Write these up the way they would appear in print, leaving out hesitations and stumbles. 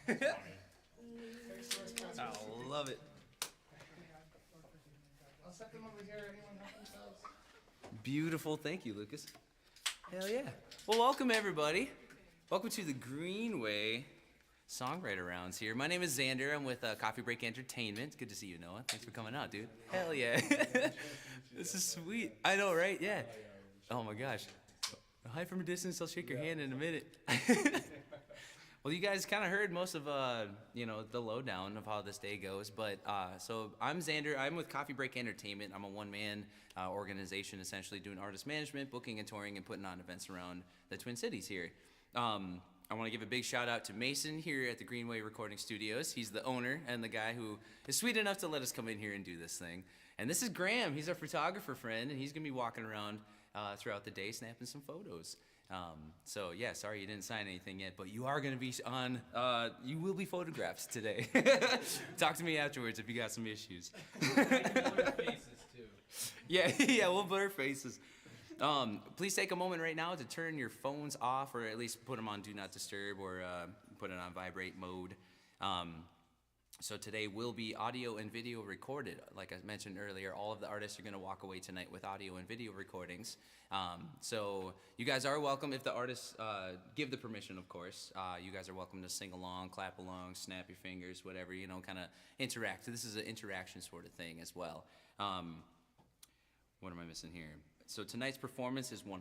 I love it. I'll set them over here. Anyone help themselves? Beautiful. Thank you, Lucas. Hell yeah. Well, welcome everybody. Welcome to the Greenway Songwriter Rounds here. My name is Xander. I'm with Coffee Break Entertainment. Good to see you, Noah. Thanks for coming out, dude. Hell yeah. This is sweet. I know, right? Yeah. Oh my gosh. Hi from a distance. I'll shake your hand in a minute. Well, you guys kind of heard most of, the lowdown of how this day goes. But so I'm Xander. I'm with Coffee Break Entertainment. I'm a one-man organization, essentially doing artist management, booking and touring, and putting on events around the Twin Cities here. I want to give a big shout out to Mason here at the Greenway Recording Studios. He's the owner and the guy who is sweet enough to let us come in here and do this thing. And this is Graham. He's our photographer friend, and he's going to be walking around throughout the day snapping some photos. So yeah, sorry you didn't sign anything yet, but you are going to be on, you will be photographed today. Talk to me afterwards if you got some issues. Faces too. Yeah, we'll blur faces. Please take a moment right now to turn your phones off, or at least put them on Do Not Disturb, or put it on vibrate mode. So today will be audio and video recorded. Like I mentioned earlier, all of the artists are going to walk away tonight with audio and video recordings. So you guys are welcome, if the artists give the permission, of course. You guys are welcome to sing along, clap along, snap your fingers, whatever, kind of interact. This is an interaction sort of thing as well. What am I missing here? So tonight's performance is 100%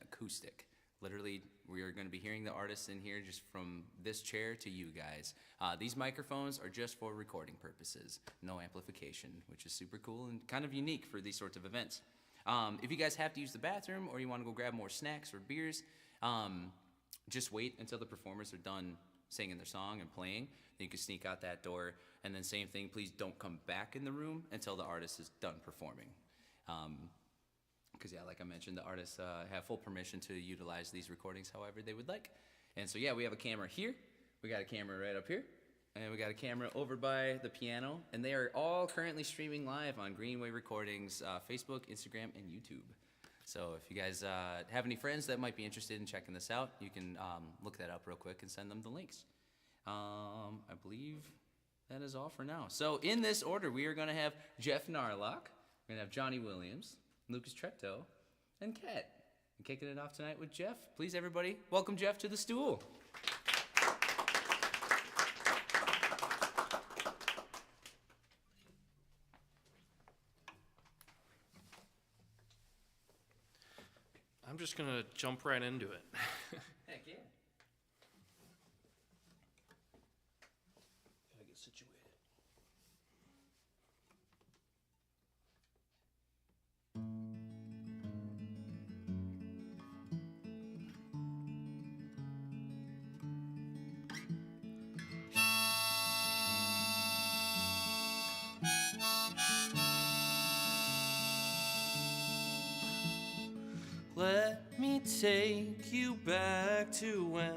acoustic. Literally, we are going to be hearing the artists in here just from this chair to you guys. These microphones are just for recording purposes, no amplification, which is super cool and kind of unique for these sorts of events. If you guys have to use the bathroom or you want to go grab more snacks or beers, just wait until the performers are done singing their song and playing. Then you can sneak out that door. And then same thing, please don't come back in the room until the artist is done performing. Because yeah, like I mentioned, the artists have full permission to utilize these recordings however they would like. And so yeah, we have a camera here, we got a camera right up here, and we got a camera over by the piano, and they are all currently streaming live on Greenway Recordings, Facebook, Instagram, and YouTube. So if you guys have any friends that might be interested in checking this out, you can look that up real quick and send them the links. I believe that is all for now. So in this order, we are gonna have Jeff Narlock, we're gonna have Johnny Williams, Lucas Trecto, and Kat. And kicking it off tonight with Jeff. Please, everybody, welcome Jeff to the stool. I'm just gonna jump right into it. Heck yeah. Gotta get situated. Let me take you back to when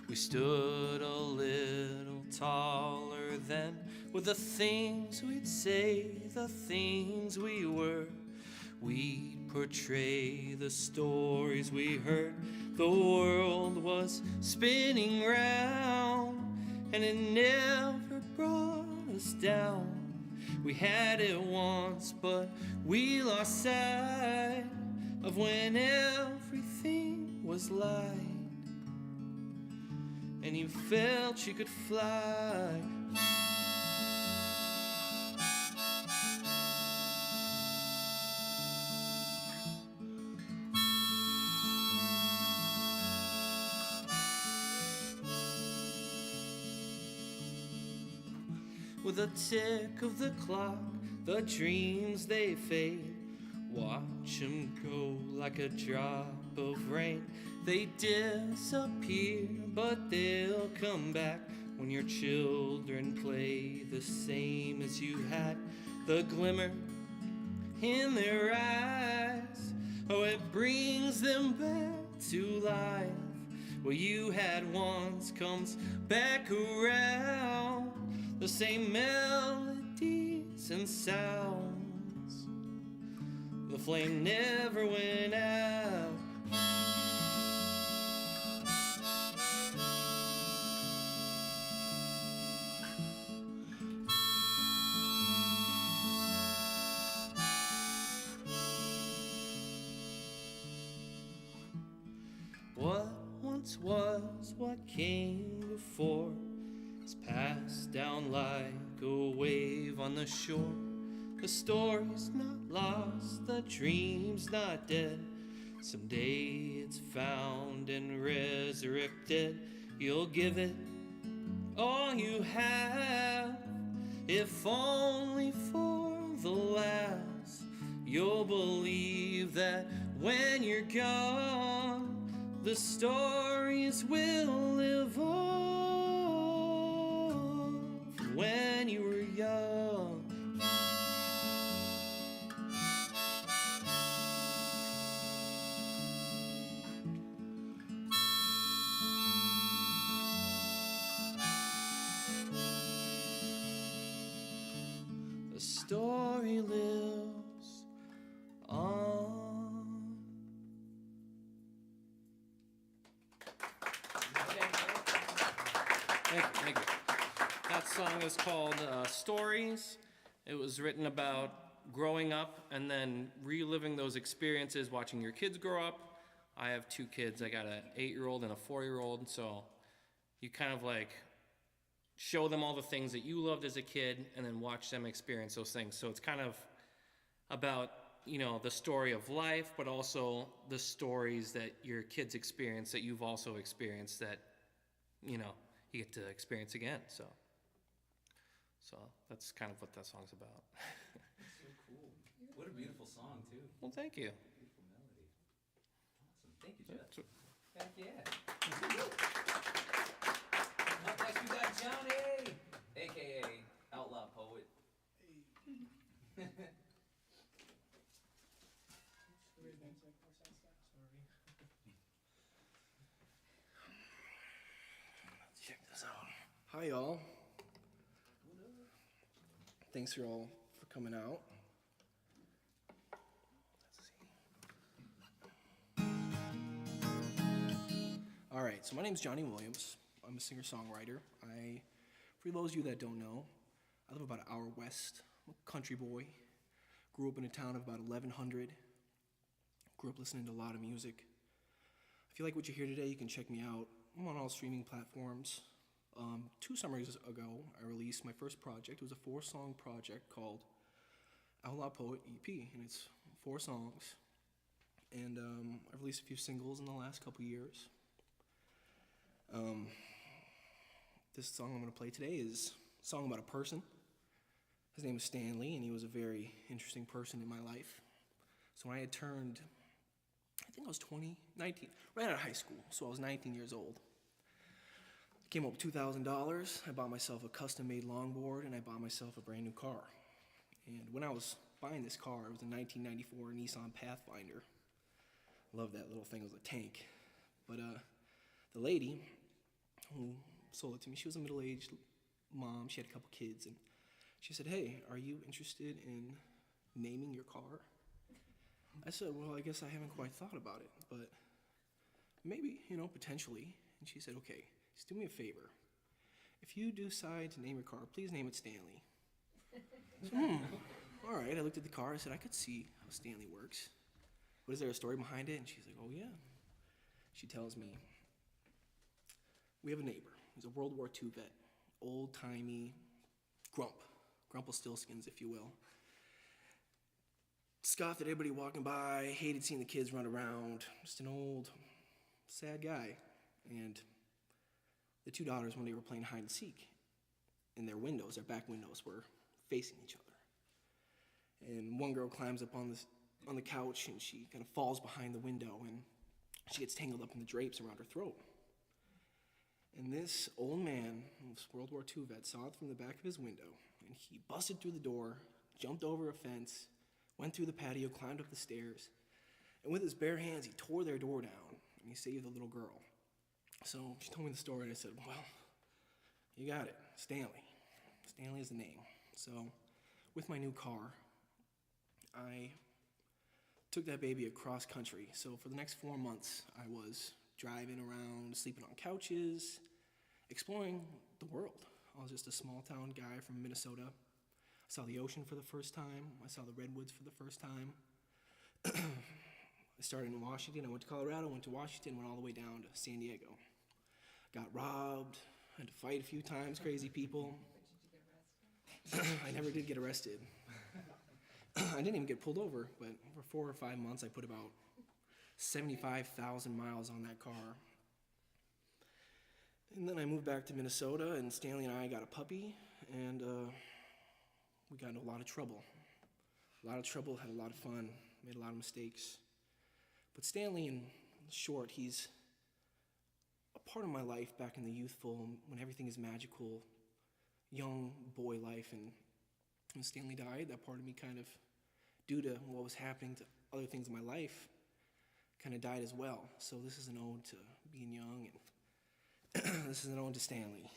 we stood a little taller then, with the things we'd say, the things we were. We'd portray the stories we heard. The world was spinning round, and it never brought us down. We had it once, but we lost sight of when everything was light, and you felt you could fly. With a tick of the clock, the dreams they fade. Watch them go like a drop of rain. They disappear, but they'll come back when your children play the same as you had. The glimmer in their eyes, oh, it brings them back to life. What you had once comes back around. The same melodies and sounds. The flame never went out. This was what came before. It's passed down like a wave on the shore. The story's not lost, the dream's not dead. Someday it's found and resurrected. You'll give it all you have, if only for the last. You'll believe that when you're gone, the stories will live on from when you were young. The story lives on. Thank you. That song is called Stories. It was written about growing up and then reliving those experiences, watching your kids grow up. I have two kids. I got an 8-year-old and a 4-year-old, so you kind of like show them all the things that you loved as a kid and then watch them experience those things. So it's kind of about, you know, the story of life, but also the stories that your kids experience that you've also experienced that, you know, you get to experience again. So that's kind of what that song's about. That's so cool. What a beautiful song, too. Well, thank you. Beautiful melody. Awesome. Thank you, Jeff. So- Heck yeah. Up next, we got Johnny, a.k.a. Outlaw Poet. Check this out. Hi, y'all. Thanks for all for coming out. Let's see. All right, so my name's Johnny Williams. I'm a singer-songwriter. For those of you that don't know, I live about an hour west. I'm a country boy. Grew up in a town of about 1,100. Grew up listening to a lot of music. If you like what you hear today, you can check me out. I'm on all streaming platforms. 2 summers ago, I released my first project. It was a 4-song project called Outlaw Poet EP, and it's 4 songs. And I've released a few singles in the last couple years. This song I'm going to play today is a song about a person. His name is Stanley, and he was a very interesting person in my life. So when I had turned, I think I was 19, right out of high school, so I was 19 years old. I came up with $2,000, I bought myself a custom-made longboard, and I bought myself a brand new car. And when I was buying this car, it was a 1994 Nissan Pathfinder. Love that little thing, it was a tank. But the lady who sold it to me, she was a middle-aged mom, she had a couple kids, and she said, "Hey, are you interested in naming your car?" I said, "Well, I guess I haven't quite thought about it, but maybe, potentially." And she said, "Okay, just do me a favor. If you decide to name your car, please name it Stanley." So, all right, I looked at the car, I said, I could see how Stanley works. But is there a story behind it? And she's like, "Oh, yeah." She tells me, we have a neighbor. He's a World War II vet, old-timey Grumpelstiltskins, if you will. Scoffed at everybody walking by, hated seeing the kids run around, just an old, sad guy. And the 2 daughters, one day, were playing hide and seek, and their back windows were facing each other. And one girl climbs up on the couch, and she kind of falls behind the window, and she gets tangled up in the drapes around her throat. And this old man, this World War II vet, saw it from the back of his window, and he busted through the door, jumped over a fence, went through the patio, climbed up the stairs, and with his bare hands, he tore their door down, and he saved the little girl. So she told me the story, and I said, "Well, you got it, Stanley. Stanley is the name." So with my new car, I took that baby across country. So for the next 4 months, I was driving around, sleeping on couches, exploring the world. I was just a small town guy from Minnesota. I saw the ocean for the first time. I saw the redwoods for the first time. I started in Washington. I went to Colorado, went to Washington, went all the way down to San Diego. got robbed, had to fight a few times, crazy people. I never did get arrested. I didn't even get pulled over, but for 4 or 5 months, I put about 75,000 miles on that car. And then I moved back to Minnesota, and Stanley and I got a puppy, and we got into a lot of trouble. Had a lot of fun, made a lot of mistakes. But Stanley, in short, he's a part of my life back in the youthful, when everything is magical, young boy life. And when Stanley died, that part of me kind of, due to what was happening to other things in my life, kind of died as well. So this is an ode to being young, and this is an ode to Stanley.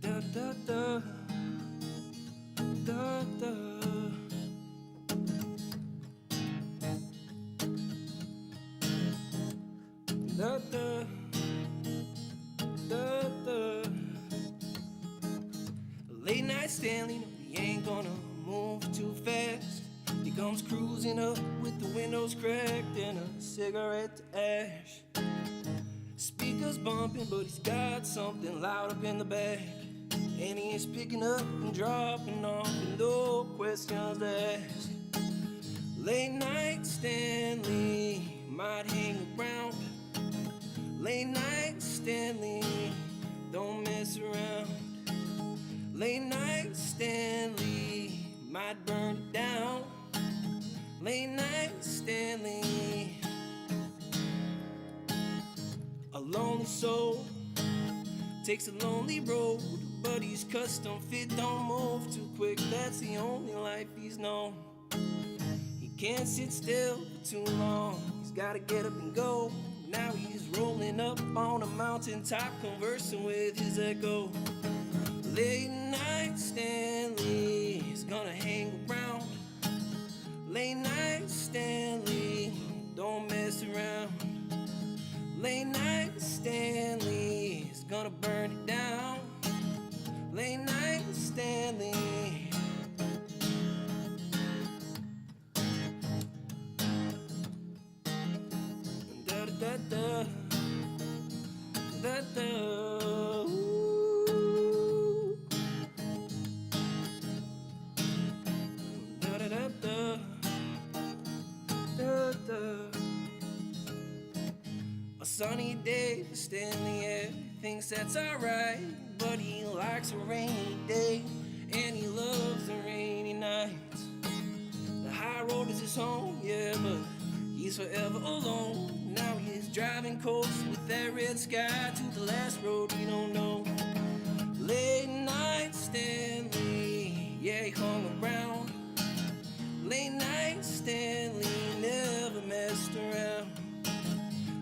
Da da da, da da. Da da, da da. Late night Stanley, no, he ain't gonna move too fast. He comes cruising up with the windows cracked and a cigarette to ash. Speakers bumping, but he's got something loud up in the back. And he is picking up and dropping off with no questions asked. Late night Stanley might hang around. Late night Stanley, don't mess around. Late night Stanley might burn it down. Late night Stanley, a lonely soul takes a lonely road, but he's custom fit, don't move too quick. That's the only life he's known. He can't sit still for too long. He's gotta get up and go. Now he's rolling up on a mountaintop, conversing with his echo. Late night Stanley is gonna hang around. Late night Stanley, don't mess around. Late night Stanley is gonna burn it down. Late night Stanley. Da da da da da. Ooh. Da da da da da da. A sunny day for Stanley, everything sets alright. But he likes a rainy day, and he loves the rainy nights. The high road is his home, yeah, but he's forever alone. Now he's driving coast with that red sky to the last road he don't know. Late night Stanley, yeah, he hung around. Late night Stanley never messed around.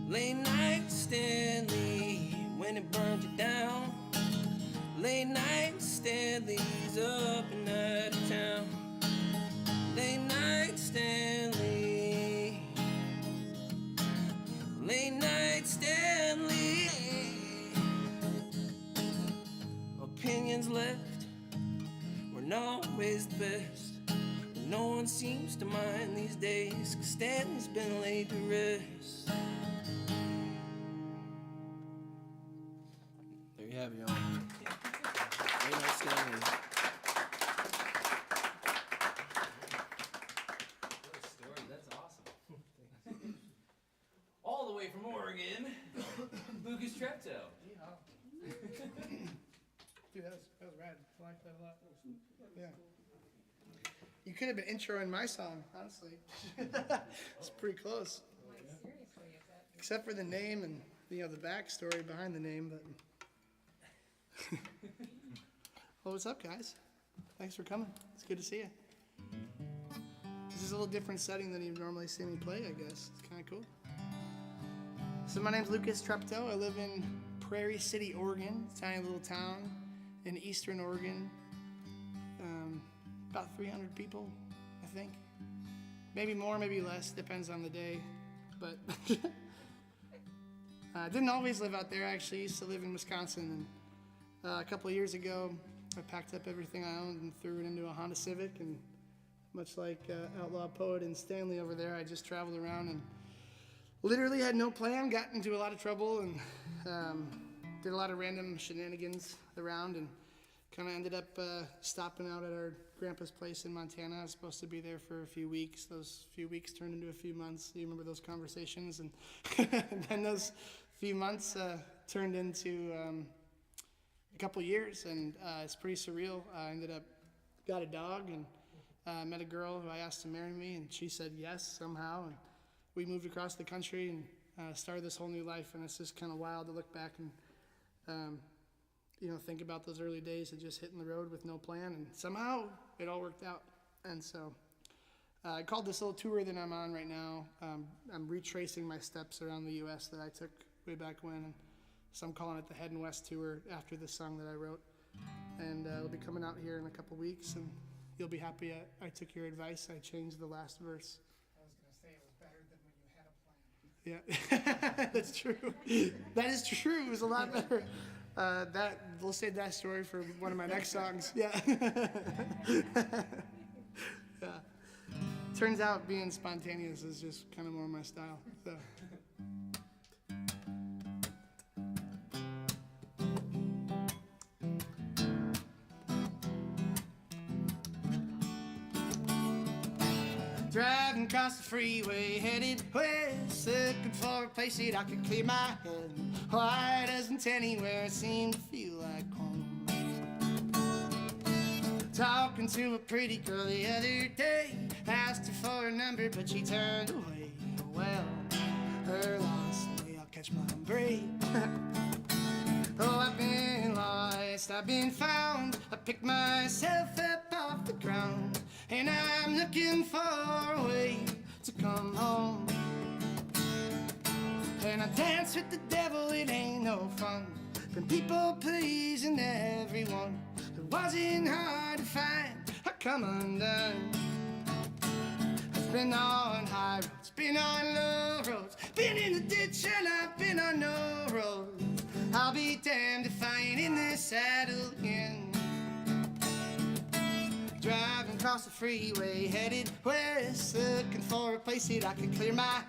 Late night Stanley, when it burned it down. Late night Stanley's up and out of town. Late night Stanley. Late night Stanley. Opinions left weren't always the best, but no one seems to mind these days, 'cause Stanley's been laid to rest. There you have it, y'all. Late night Stanley. What a story, that's awesome. All the way from Oregon, Lucas Treptow. Dude, that was rad. I like that a lot. Yeah. You could have been introing my song, honestly. It's pretty close. Except for the name and the backstory behind the name, but. Well, what's up, guys? Thanks for coming. It's good to see you. This is a little different setting than you normally see me play, I guess. It's kind of cool. So my name's Lucas Treptow. I live in Prairie City, Oregon, a tiny little town in eastern Oregon. About 300 people, I think. Maybe more, maybe less, depends on the day. But I didn't always live out there, actually. I used to live in Wisconsin. And a couple of years ago, I packed up everything I owned and threw it into a Honda Civic. And much like Outlaw Poet and Stanley over there, I just traveled around and literally had no plan, got into a lot of trouble, and did a lot of random shenanigans around, and kind of ended up stopping out at our grandpa's place in Montana. I was supposed to be there for a few weeks. Those few weeks turned into a few months. You remember those conversations? And, and then those few months turned into a couple years, and it's pretty surreal. I ended up, got a dog, and met a girl who I asked to marry me, and she said yes somehow, and we moved across the country and started this whole new life, and it's just kind of wild to look back and think about those early days of just hitting the road with no plan, and somehow it all worked out. And so I called this little tour that I'm on right now. I'm retracing my steps around the U.S. that I took way back when, and so I'm calling it the Head and West Tour after this song that I wrote. And it'll be coming out here in a couple weeks, and you'll be happy I took your advice. I changed the last verse. I was going to say it was better than when you had a plan. Yeah, that's true. That is true. It was a lot better. We'll save that story for one of my next songs. Yeah. Yeah. Turns out being spontaneous is just kind of more my style. So. Driving across the freeway, headed west, looking for a place that I could clear my head. Why doesn't anywhere seem to feel like home? Talking to a pretty girl the other day, asked her for a number, but she turned away. Well, her loss, I'll catch my break. Oh, I've been lost, I've been found. I picked myself up off the ground, and I'm looking for a way to come home. And I dance with the devil, it ain't no fun. Been people pleasing everyone. It wasn't hard to find, I come undone. I've been on high roads, been on low roads, been in the ditch and I've been on no roads. I'll be damned if I ain't in this saddle again. Driving across the freeway, headed west, looking for a place that I could clear my head.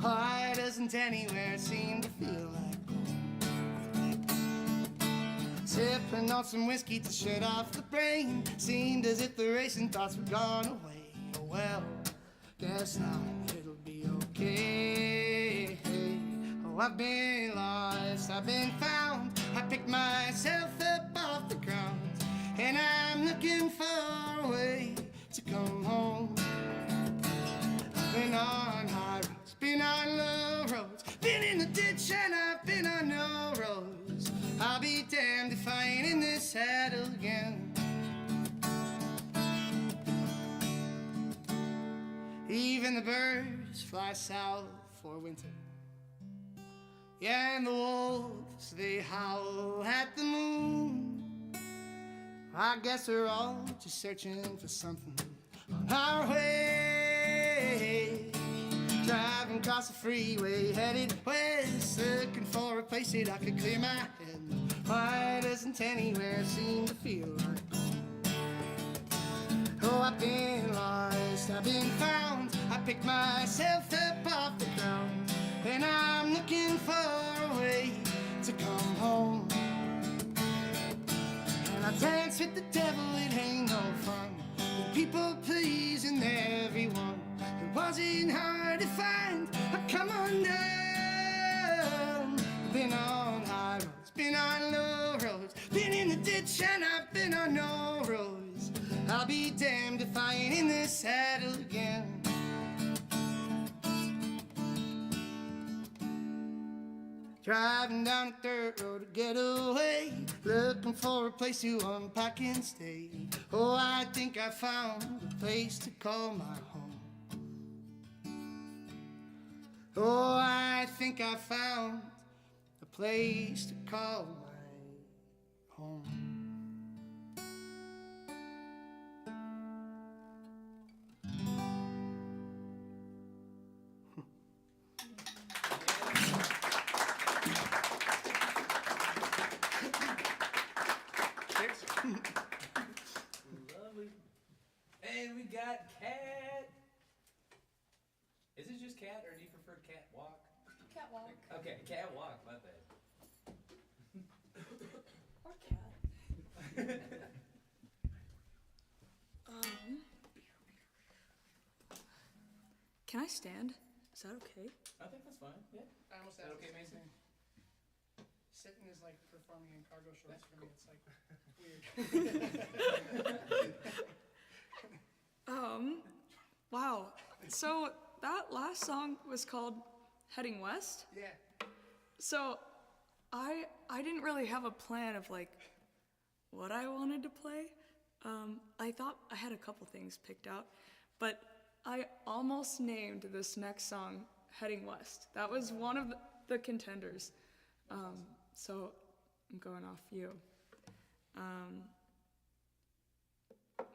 Why doesn't anywhere seem to feel like home? Sipping on some whiskey to shut off the brain. Seemed as if the racing thoughts were gone away. Oh well, guess now it'll be okay. Oh, I've been lost, I've been found. I picked myself up off the ground, and I'm looking for a way to come home. I've been on high roads, been on low roads, been in the ditch and I've been on no roads. I'll be damned if I ain't in this saddle again. Even the birds fly south for winter. Yeah, and the wolves, they howl at the moon. I guess we're all just searching for something on our way. Driving across the freeway, headed west, looking for a place that I could clear my head. Why doesn't anywhere seem to feel like home? Oh, I've been lost, I've been found. I picked myself up off the ground, and I'm looking for a way to come home. And I dance with the devil, it ain't no fun. With people pleasing everyone. It wasn't hard to find, I come undone. I've been on high roads, been on low roads, been in the ditch and I've been on no roads. I'll be damned if I ain't in this saddle again. Driving down a dirt road to get away, looking for a place to unpack and stay. Oh, I think I found a place to call my home. Oh, I think I found a place to call my home. Lovely. And we got Cat. Is it just Cat, or do you prefer Catwalk? catwalk. Okay, catwalk, my bad. Or cat. Can I stand? Is that okay? I think that's fine, yeah. I almost Is that asked okay, the same Mason? thing. Sitting is like performing in cargo shorts for me. It's like weird. Wow. So that last song was called Heading West. Yeah. So I didn't really have a plan of like what I wanted to play. I thought I had a couple things picked out, but I almost named this next song Heading West. That was one of the contenders. So I'm going off you.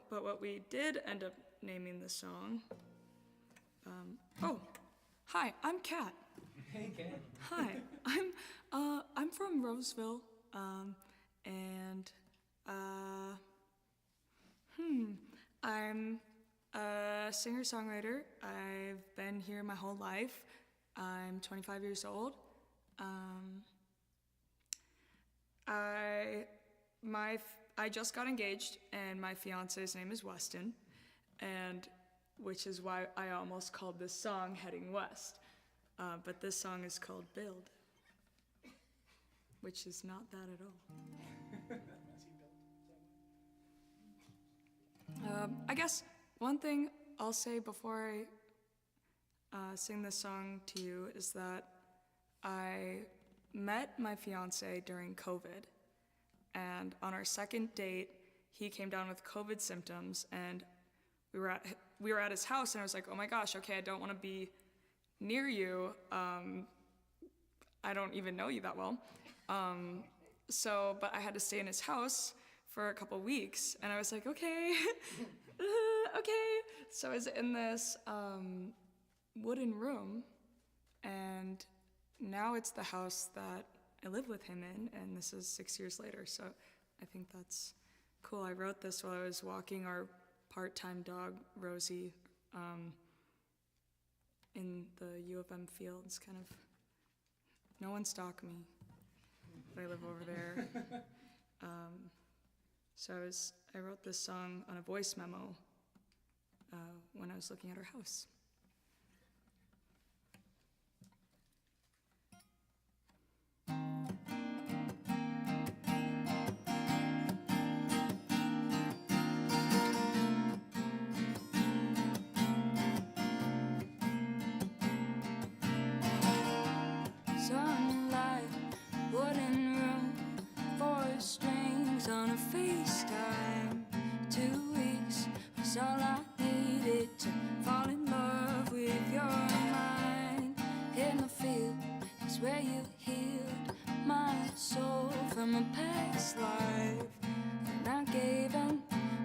But what we did end up naming the song. Hi, I'm Kat. Hey, Kat. Hi, I'm from Roseville, and I'm a singer-songwriter. I've been here my whole life. I'm 25 years old. I just got engaged, and my fiance's name is Weston, and which is why I almost called this song Heading West. But this song is called Build, which is not that at all. I guess one thing I'll say before I sing this song to you is that I met my fiance during COVID, and on our second date, he came down with COVID symptoms, and we were at his house, and I was like, oh my gosh, okay, I don't want to be near you. I don't even know you that well. But I had to stay in his house for a couple weeks, and I was like, okay, okay. So I was in this wooden room, and now it's the house that I live with him in, and this is 6 years later, so I think that's cool. I wrote this while I was walking our part-time dog, Rosie, in the U of M fields, kind of. No one stalk me, but I live over there. So I wrote this song on a voice memo when I was looking at our house. Sunlight, wooden room, 4 strings on a FaceTime. 2 weeks was all I needed to fall in love with your mind. In the field is where you healed my soul from a past life. And I gave in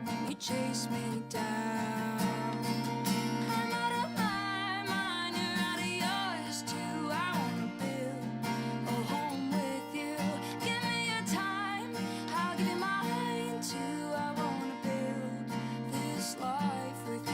when you chased me down. I'm out of my mind, you're out of yours too. I wanna build a home with you. Give me your time, I'll give you mine too. I wanna build this life with you.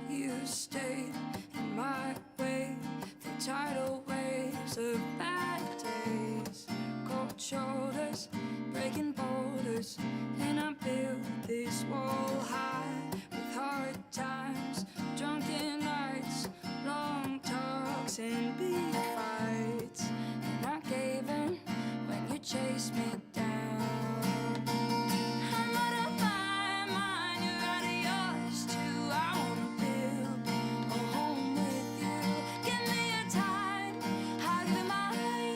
You stayed in my way through tidal waves of bad days, cold shoulders, breaking boulders, and I built this wall high with hard times, drunken nights, long talks, and big fights. And I gave in when you chased me down. I'm out of my mind, you're out of yours too. I wanna build a home with you. Give me your time, I'll give you mine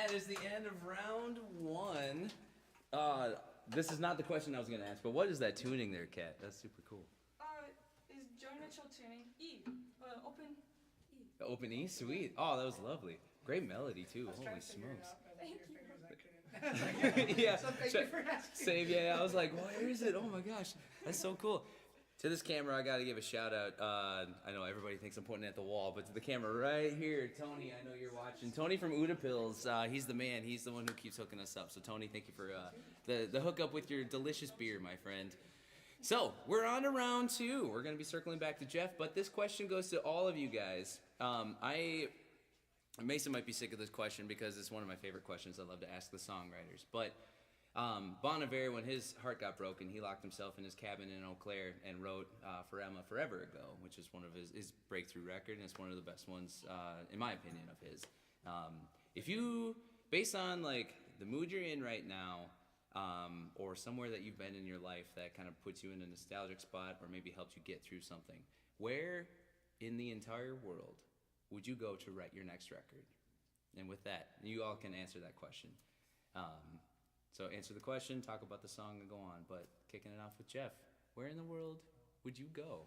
that is the end of round one. This is not the question I was going to ask, but what is that tuning there, Kat? That's super cool. Is Johnny Mitchell tuning E? Open E. The open E? Sweet. Oh, that was lovely. Great melody, too. Holy smokes. Yeah. So thank you for asking. Same, yeah. I was like, where is it? Oh my gosh. That's so cool. To this camera, I got to give a shout out. I know everybody thinks I'm pointing at the wall, but to the camera right here, Tony, I know you're watching. Tony from Udapils, he's the man. He's the one who keeps hooking us up. So, Tony, thank you for the hookup with your delicious beer, my friend. So, we're on to round two. We're going to be circling back to Jeff, but this question goes to all of you guys. Mason might be sick of this question because it's one of my favorite questions I love to ask the songwriters. But Bon Iver, when his heart got broken, he locked himself in his cabin in Eau Claire and wrote For Emma Forever Ago, which is one of his breakthrough record, and it's one of the best ones, in my opinion, of his. If you, based on like the mood you're in right now, or somewhere that you've been in your life that kind of puts you in a nostalgic spot or maybe helps you get through something, where in the entire world would you go to write your next record? And with that, you all can answer that question. So answer the question, talk about the song, and go on. But kicking it off with Jeff, where in the world would you go?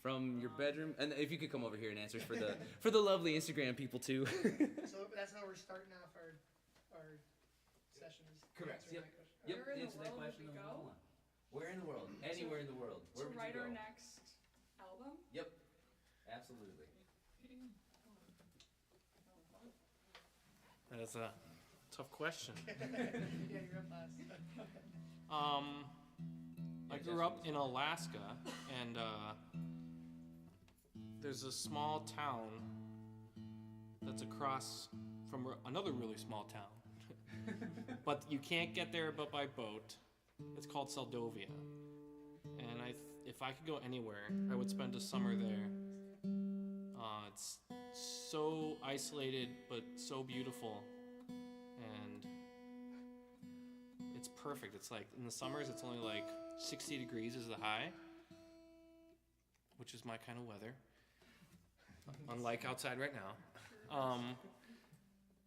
From your bedroom, and if you could come over here and answer for the lovely Instagram people too. So that's how we're starting off our sessions. Correct. answering Yep. that question. Yep. Where in the Answer that world would question. we and go? we'll go on. Where in the world? Anywhere in the world. Where To would write you our go? next album? Yep. Absolutely. That is a tough question. Yeah, you're up last. I grew up in Alaska, and there's a small town that's across from another really small town. But you can't get there but by boat. It's called Seldovia. And if I could go anywhere, I would spend a summer there. It's so isolated, but so beautiful. And it's perfect. It's like, in the summers, it's only like 60 degrees is the high, which is my kind of weather. Unlike outside right now.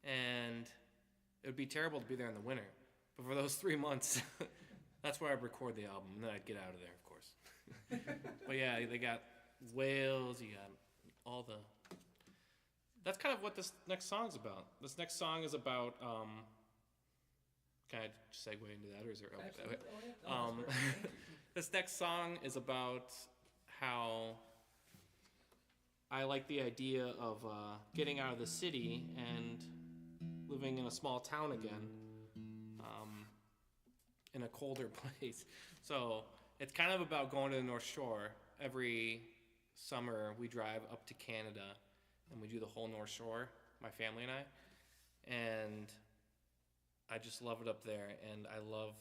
And it would be terrible to be there in the winter. But for those 3 months, that's where I'd record the album, and then I'd get out of there, of course. But yeah, they got whales, you got all the... That's kind of what this next song's about. This next song is about... Can I segue into that, or is there... This next song is about how I like the idea of getting out of the city and living in a small town again, in a colder place. So it's kind of about going to the North Shore. Every summer we drive up to Canada and we do the whole North Shore, my family and I. And I just love it up there, and I love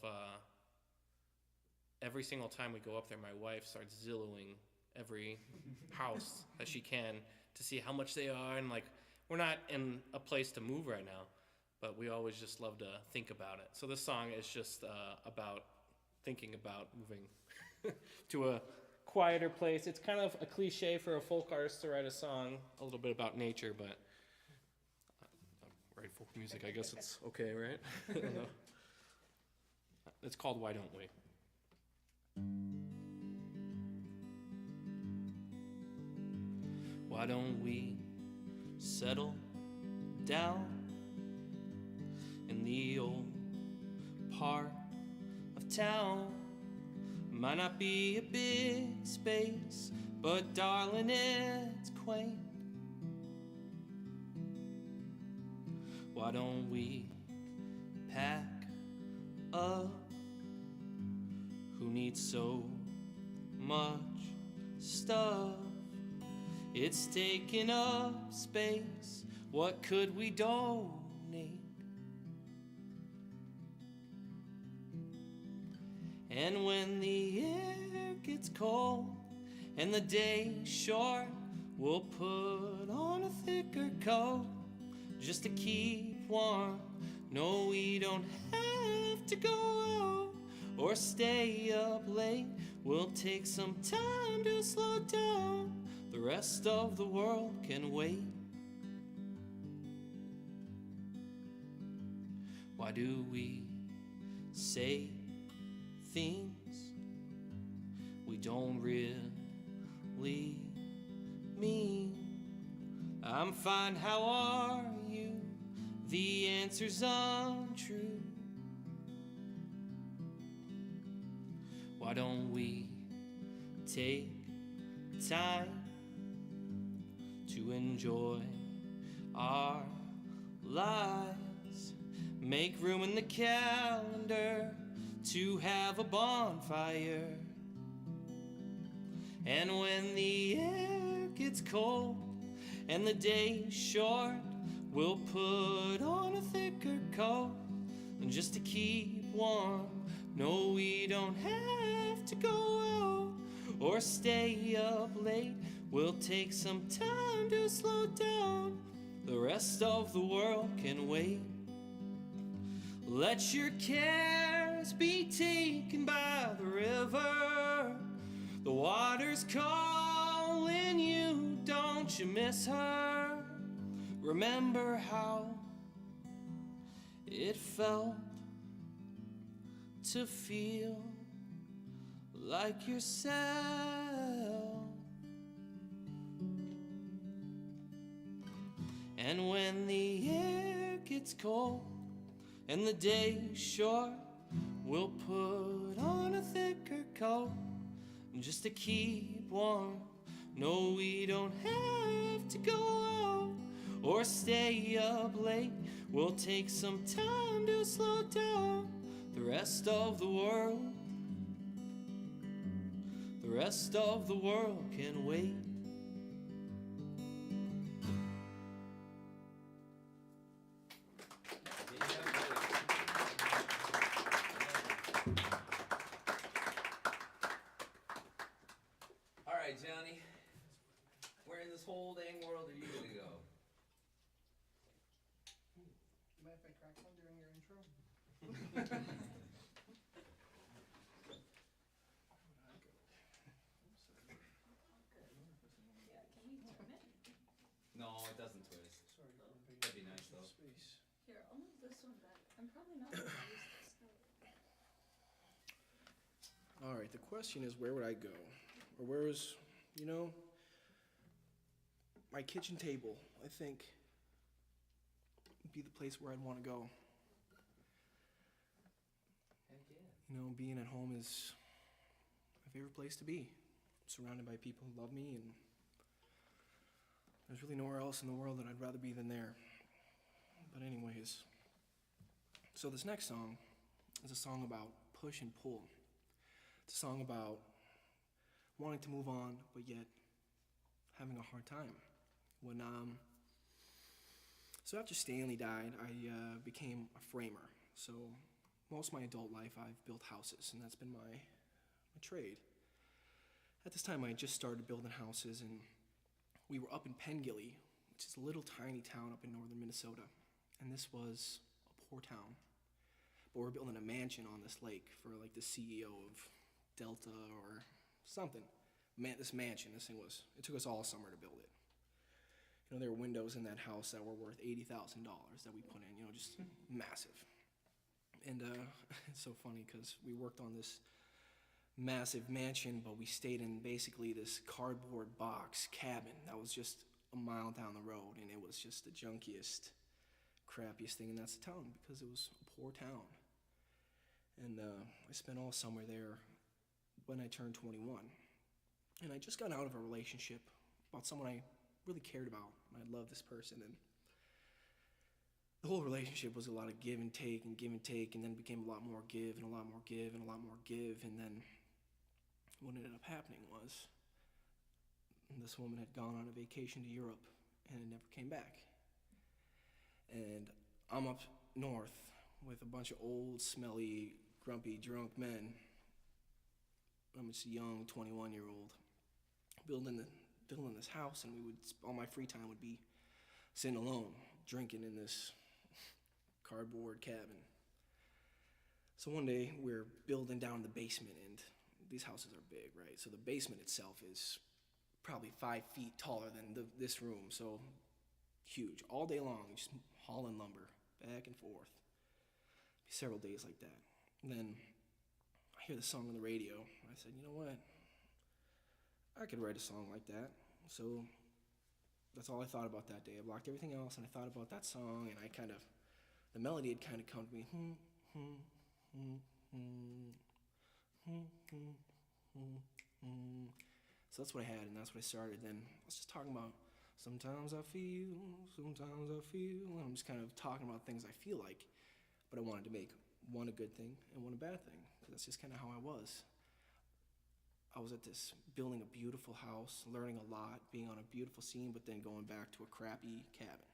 every single time we go up there, my wife starts Zilloing every house that she can to see how much they are, and like, we're not in a place to move right now, but we always just love to think about it. So this song is just about thinking about moving to a quieter place. It's kind of a cliche for a folk artist to write a song a little bit about nature, but I write folk music, I guess it's okay, right? I don't know. It's called Why Don't We? Why don't we settle down in the old part of town? Might not be a big space, but darling, it's quaint. Why don't we pack up? Who needs so much stuff? It's taking up space. What could we donate? And when the air gets cold and the day's short, we'll put on a thicker coat just to keep warm. No, we don't have to go out or stay up late. We'll take some time to slow down. The rest of the world can wait. Why do we say things we don't really mean? I'm fine, how are you? The answer's untrue. Why don't we take time to enjoy our lives? Make room in the calendar to have a bonfire. And when the air gets cold and the day's short, we'll put on a thicker coat just to keep warm. No, we don't have to go out or stay up late. We'll take some time to slow down. The rest of the world can wait. Let your cares be taken by the river. The water's calling you, don't you miss her? Remember how it felt to feel like yourself. And when the air gets cold and the day's short, we'll put on a thicker coat just to keep warm. No, we don't have to go out or stay up late. We'll take some time to slow down. The rest of the world can wait. All right, Johnny. Where in this whole dang world are you gonna go? You mind if I crack one during your intro? No, it doesn't twist. Sorry, That'd be nice though. space. Here, I'll move this one back. I'm probably not gonna use this though. All right, the question is, where would I go? Or where was, my kitchen table, I think, would be the place where I'd want to go. Heck yeah. Being at home is my favorite place to be. I'm surrounded by people who love me, and there's really nowhere else in the world that I'd rather be than there. But anyways, so this next song is a song about push and pull. It's a song about wanting to move on, but yet having a hard time. So after Stanley died, I became a framer. So most of my adult life, I've built houses, and that's been my trade. At this time, I had just started building houses, and we were up in Pengilly, which is a little tiny town up in northern Minnesota. And this was a poor town. But we're building a mansion on this lake for like the CEO of Delta or something. This mansion, it took us all summer to build it. There were windows in that house that were worth $80,000 that we put in, just massive. And it's so funny because we worked on this massive mansion, but we stayed in basically this cardboard box cabin that was just a mile down the road, and it was just the junkiest, crappiest thing, and that's the town because it was a poor town. And I spent all summer there when I turned 21. And I just got out of a relationship about someone I really cared about. I loved this person, and the whole relationship was a lot of give and take, and then became a lot more give, and a lot more give, and a lot more give, and then what ended up happening was this woman had gone on a vacation to Europe and never came back. And I'm up north with a bunch of old, smelly, grumpy, drunk men. I'm just a young 21-year-old building this house, and all my free time would be sitting alone, drinking in this cardboard cabin. So one day we're building down the basement, and these houses are big, right? So the basement itself is probably 5 feet taller than this room, so huge. All day long, just hauling lumber back and forth. several days like that. And then I hear the song on the radio. I said, you know what? I could write a song like that. So that's all I thought about that day. I blocked everything else, and I thought about that song, and the melody had kind of come to me. So that's what I had, and that's what I started. Then I was just talking about, sometimes I feel, and I'm just kind of talking about things I feel like, but I wanted to make one a good thing and one a bad thing, because that's just kind of how I was. I was at this, building a beautiful house, learning a lot, being on a beautiful scene, but then going back to a crappy cabin.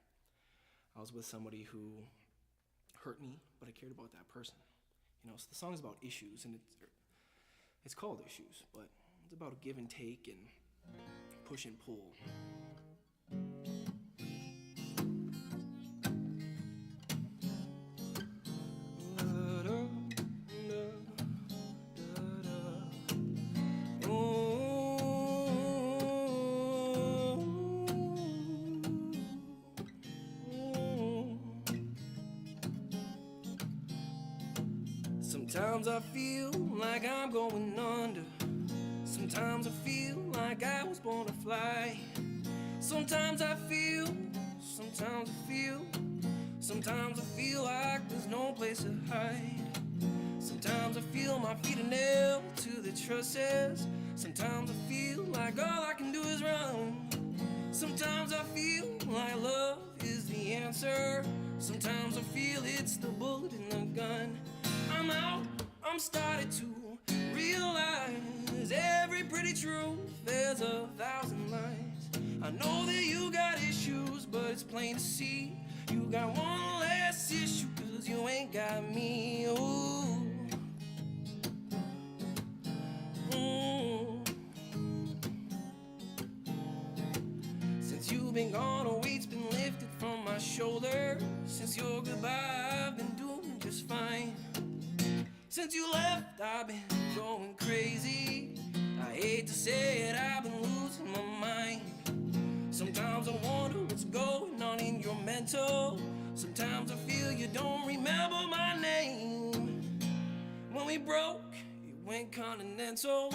I was with somebody who hurt me, but I cared about that person. You know, so the song's about issues, and it's called Issues, but it's about a give and take and push and pull. Sometimes I feel like I'm going under. Sometimes I feel like I was born to fly. Sometimes I feel like there's no place to hide. Sometimes I feel my feet are nailed to the trusses. Sometimes I feel like all I can do is run. Sometimes I feel like love is the answer. Sometimes I feel it's the bullet in the gun. I'm out, I'm starting to realize every pretty truth, there's 1,000 lies. I know that you got issues, but it's plain to see you got one less issue, 'cause you ain't got me. Ooh. Since you've been gone, a weight's been lifted from my shoulder. Since your goodbye, I've been doing just fine. Since you left, I've been going crazy. I hate to say it, I've been losing my mind. Sometimes I wonder what's going on in your mental. Sometimes I feel you don't remember my name. When we broke, it went continental.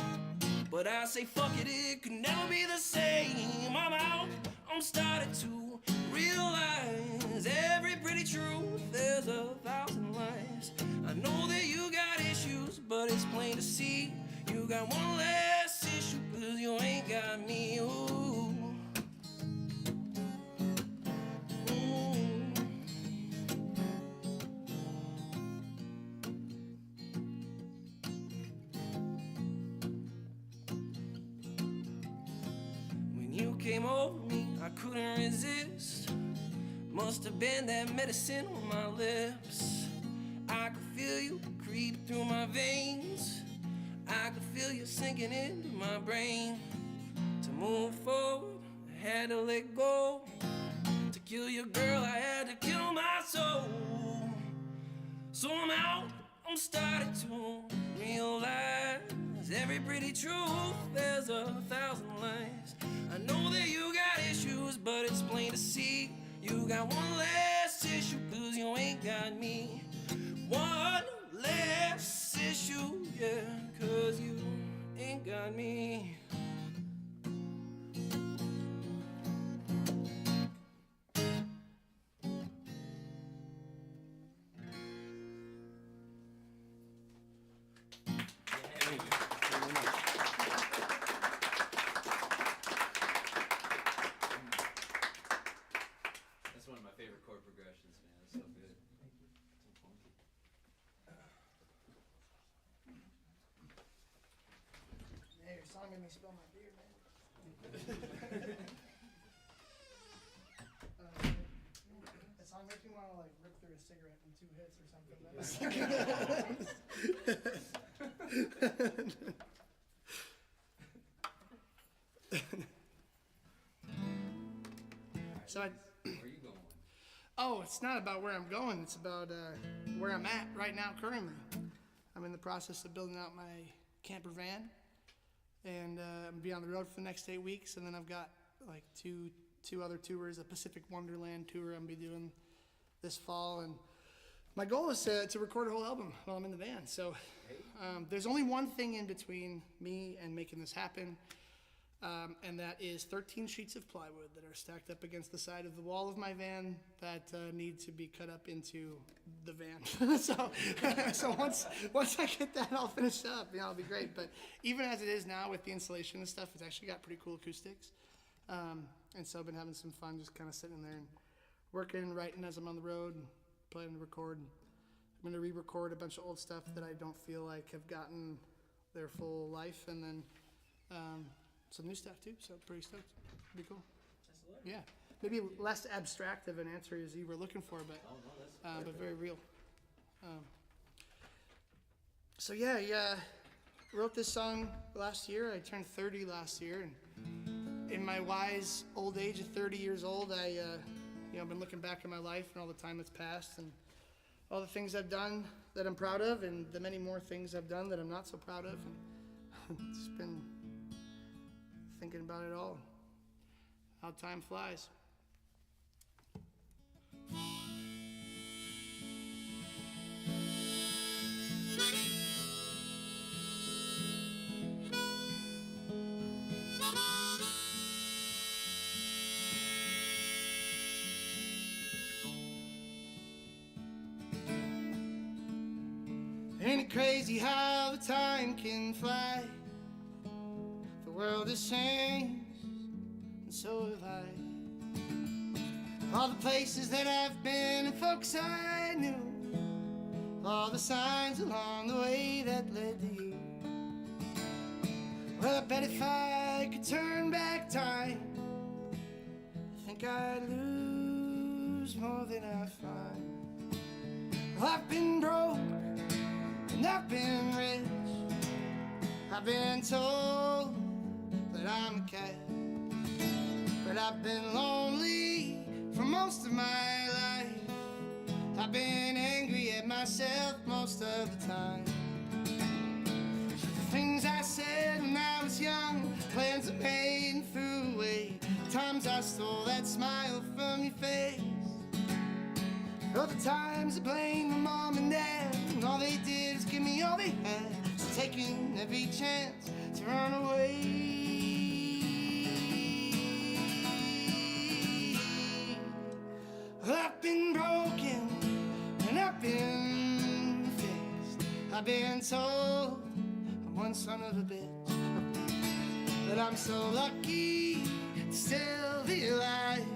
But I say fuck it, it could never be the same. I'm out, I'm starting to realize every pretty truth, there's 1,000 lies. I know that you got issues, but it's plain to see you got one less issue, 'cause you ain't got me. Ooh. When you came over me, I couldn't resist. Must have been that medicine on my lips. I could feel you creep through my veins. I could feel you sinking into my brain. To move forward, I had to let go. To kill your girl, I had to kill my soul. So I'm out, I'm starting to realize every pretty truth, there's 1,000 lies. I know that you got issues, but it's plain to see you got one less issue, 'cause you ain't got me. One less issue, yeah, 'cause you ain't got me. That's one of my favorite chord progressions, man. It's so good. So funky. Hey, your song made me spill my beer, man. That song makes me want to like rip through a cigarette in 2 hits or something. So I. Where are you going? Oh, it's not about where I'm going. It's about where I'm at right now currently. I'm in the process of building out my camper van, and I'm gonna be on the road for the next 8 weeks. And then I've got like two other tours, a Pacific Wonderland tour I'm gonna be doing this fall, and My goal is to record a whole album while I'm in the van. So there's only one thing in between me and making this happen, and that is 13 sheets of plywood that are stacked up against the side of the wall of my van that need to be cut up into the van. so once I get that all finished up, it'll be great. But even as it is now with the insulation and stuff, it's actually got pretty cool acoustics. And so I've been having some fun just kind of sitting there and working, writing as I'm on the road, and planning to record. I'm going to re-record a bunch of old stuff that I don't feel like have gotten their full life, and then some new stuff too, so pretty stoked. It'll be cool. Yeah. Maybe less abstract of an answer as you were looking for, but very real. So yeah, wrote this song last year. I turned 30 last year, and in my wise old age of 30 years old, I've been looking back at my life and all the time that's passed, and all the things I've done that I'm proud of, and the many more things I've done that I'm not so proud of. And just been thinking about it all, how time flies. Ain't it crazy how the time can fly? The world has changed, and so have I. All the places that I've been and folks I knew, all the signs along the way that led to you. Well, I bet if I could turn back time, I think I'd lose more than I find. Well, I've been broke and I've been rich. I've been told that I'm a cat, but I've been lonely for most of my life. I've been angry at myself most of the time. The things I said when I was young, plans I made and threw away, times I stole that smile from your face. Other times I blamed my mom and dad, and all they did is give me all they had. So taking every chance to run away. Well, I've been broken and I've been fixed. I've been told I'm one son of a bitch, but I'm so lucky to still be alive.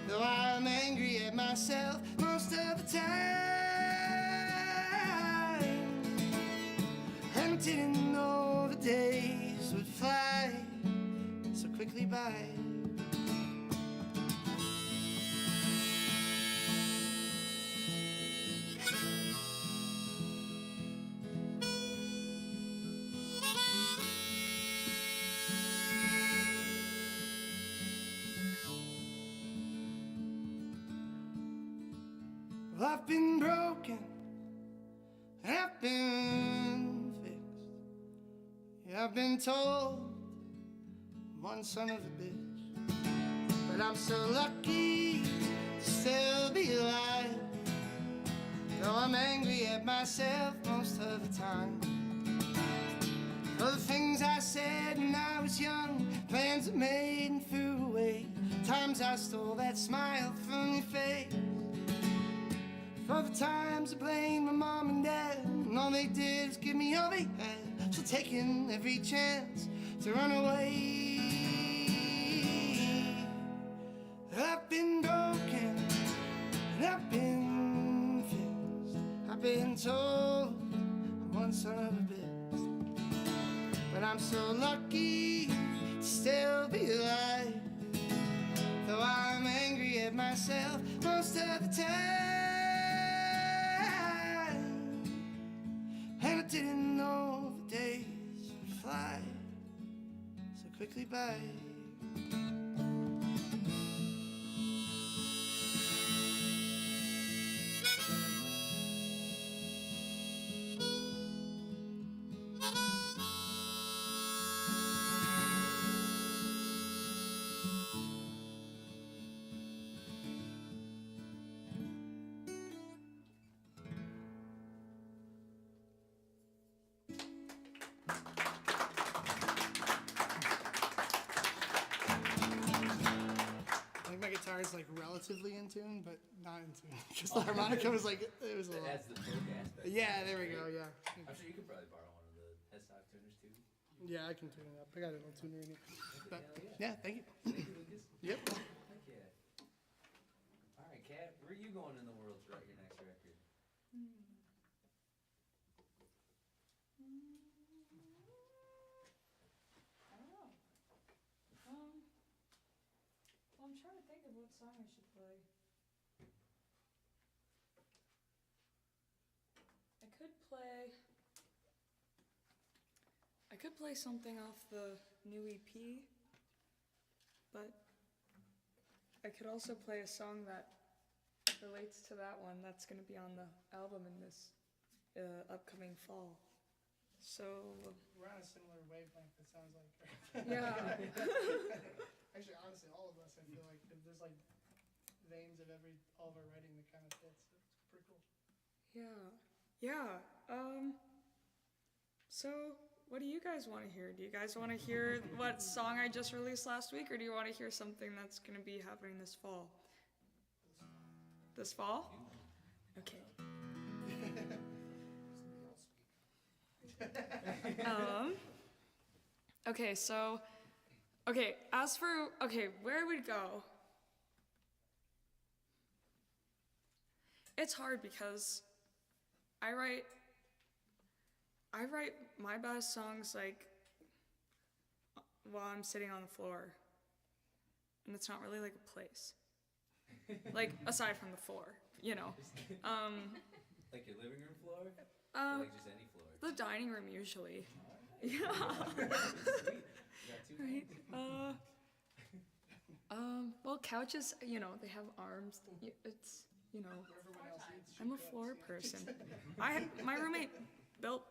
Though I'm angry at myself most of the time, and I didn't know the days would fly so quickly by. Well, I've been broken and I've been fixed. Yeah, I've been told I'm one son of a bitch, but I'm so lucky to still be alive. Though I'm angry at myself most of the time. For the things I said when I was young, plans I made and threw away, times I stole that smile from your face. For the times I blamed my mom and dad, and all they did is give me all they had. So taking every chance to run away. I've been broken and I've been fixed. I've been told I'm one son of a bitch, but I'm so lucky to still be alive. Though I'm angry at myself most of the time. And I didn't know the days would fly so quickly by. is like relatively in tune, but not in tune. Because the harmonica was like, it was a little. That's the folk aspect. Yeah, there we go. Yeah. I'm sure you could probably borrow one of the headstock tuners too. Yeah, I can tune it up. I got a little tuner in here. But, Hell yeah, thank you. Thank you, Lucas. Yep. Heck yeah. All right, Kat, where are you going in the world to write your next record? I don't know. Well, I'm trying to think of what song I should play. I could play something off the new EP, but I could also play a song that relates to that one that's going to be on the album in this upcoming fall. So We're on a similar wavelength, it sounds like. yeah. Actually, honestly, all of us, I feel like there's like veins of all of our writing that kind of fits. So it's pretty cool. Yeah. So what do you guys want to hear? Do you guys want to hear what song I just released last week, or do you want to hear something that's going to be happening this fall? This fall? Okay. Where would go? It's hard because I write my best songs like while I'm sitting on the floor, and it's not really like a place. Like aside from the floor, you know. Like your living room floor? Or like just any floor? The dining room usually. Yeah. Sweet. You got two Right. phones? Well, couches, you know, they have arms. It's, you know, Everyone else eats. I'm a floor person. My roommate built,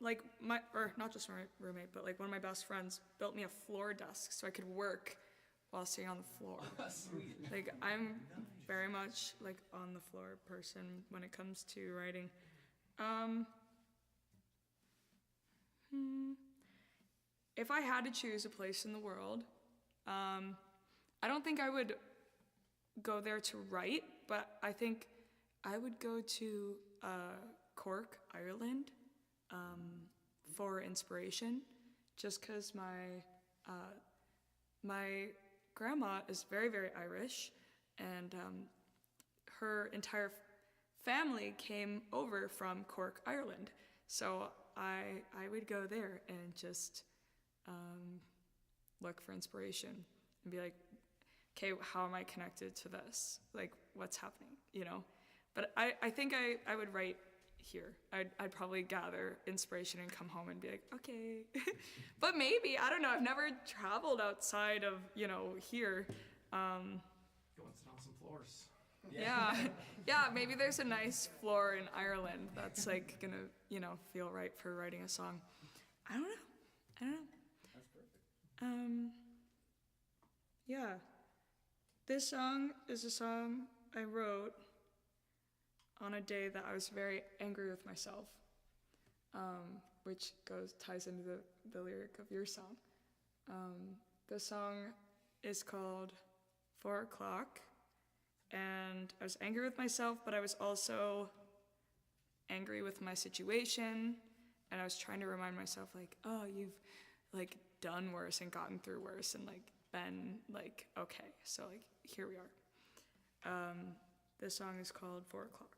like, not just my roommate, but like one of my best friends built me a floor desk so I could work while sitting on the floor. Sweet. Like, I'm very much like on the floor person when it comes to writing. If I had to choose a place in the world, I don't think I would go there to write, but I think I would go to Cork, Ireland, for inspiration, just because my grandma is very, very Irish, and her entire family came over from Cork, Ireland. So I would go there and just look for inspiration and be like, okay, how am I connected to this? Like, what's happening, you know? But I think I would write here. I'd probably gather inspiration and come home and be like, okay. But maybe, I don't know, I've never traveled outside of, you know, here. Go and sit on some floors. Yeah, maybe there's a nice floor in Ireland that's like gonna, you know, feel right for writing a song. I don't know. That's perfect. Yeah. This song is a song I wrote on a day that I was very angry with myself, which ties into the lyric of your song. The song is called 4 o'clock, and I was angry with myself, but I was also angry with my situation, and I was trying to remind myself, like, oh, you've, like, done worse and gotten through worse, and, like, been, like, okay, so, like, here we are. This song is called 4 o'clock.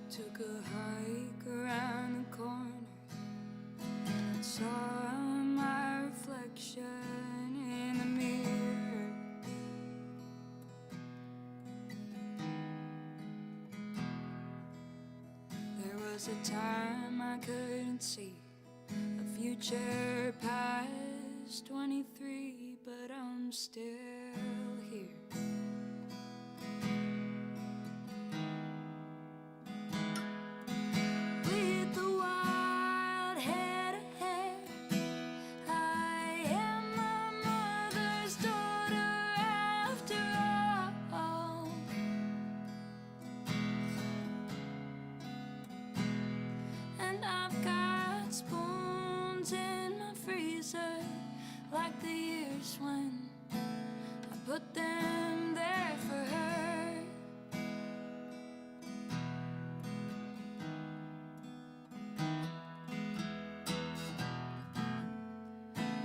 Took a hike around the corner and saw my reflection in the mirror. There was a time I couldn't see a future past was 23, but I'm still here. With the wild head of hair, I am my mother's daughter after all. And I've got spoons in my freezer, like the years when I put them there for her.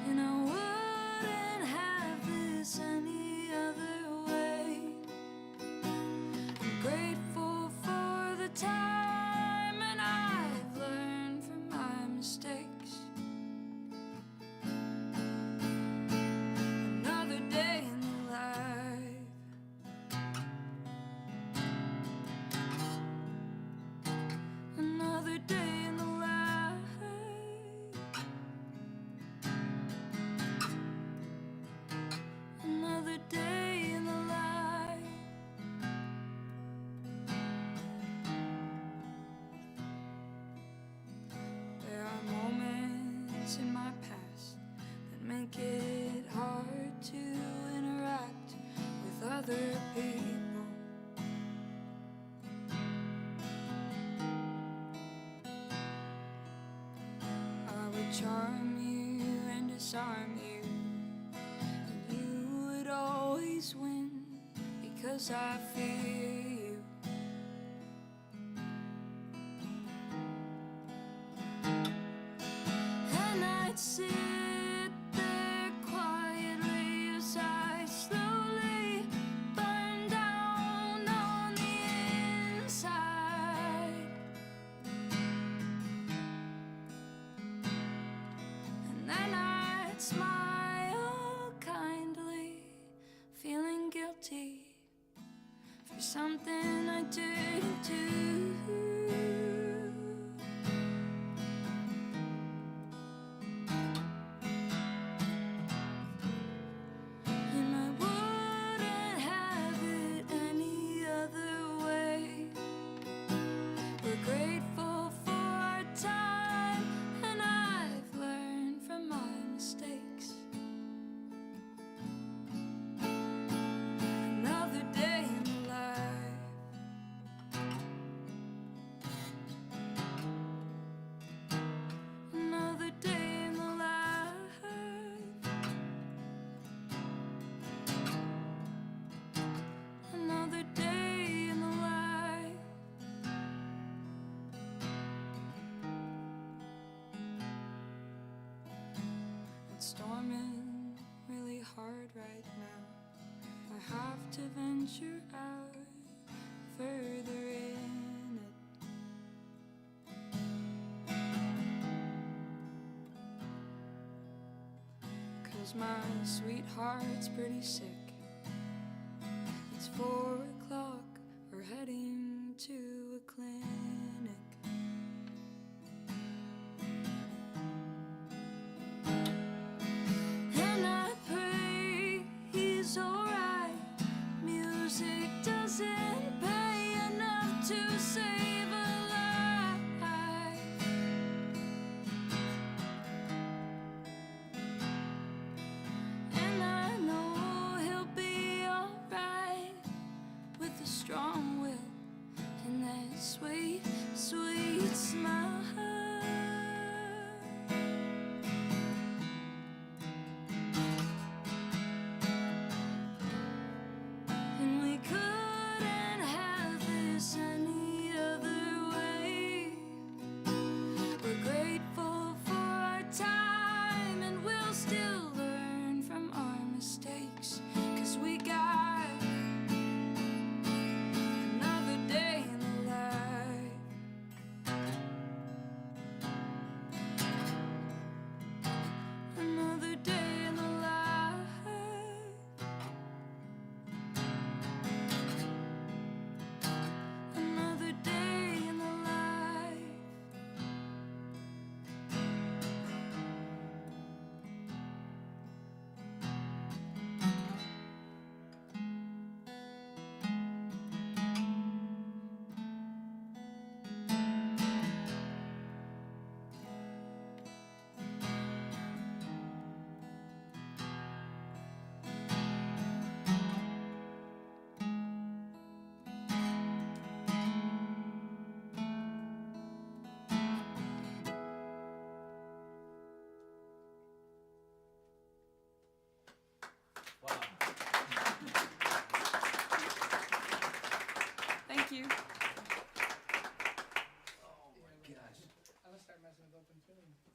And I wouldn't have this any other way. I'm grateful for the time, and I've learned from my mistakes. Another day in the life. Another day in the life. Another day in the life. There are moments in my past that make it hard to interact with other people. I would charm you and disarm you, and you would always win because I fear you. And I'd sit there quietly as I slowly burn down on the inside. And then I'd smile kindly, feeling guilty for something I didn't do. And I wouldn't have it any other way. We're grateful for our time, and I've learned from my mistakes. Another day in life. Another day in the life. Another day in the life. It's storming really hard right now. I have to venture out further in it. 'Cause my sweetheart's pretty sick. It's 4 o'clock, we're heading to a clinic. And I pray he's alright. Music doesn't pay enough to save a life. And I know he'll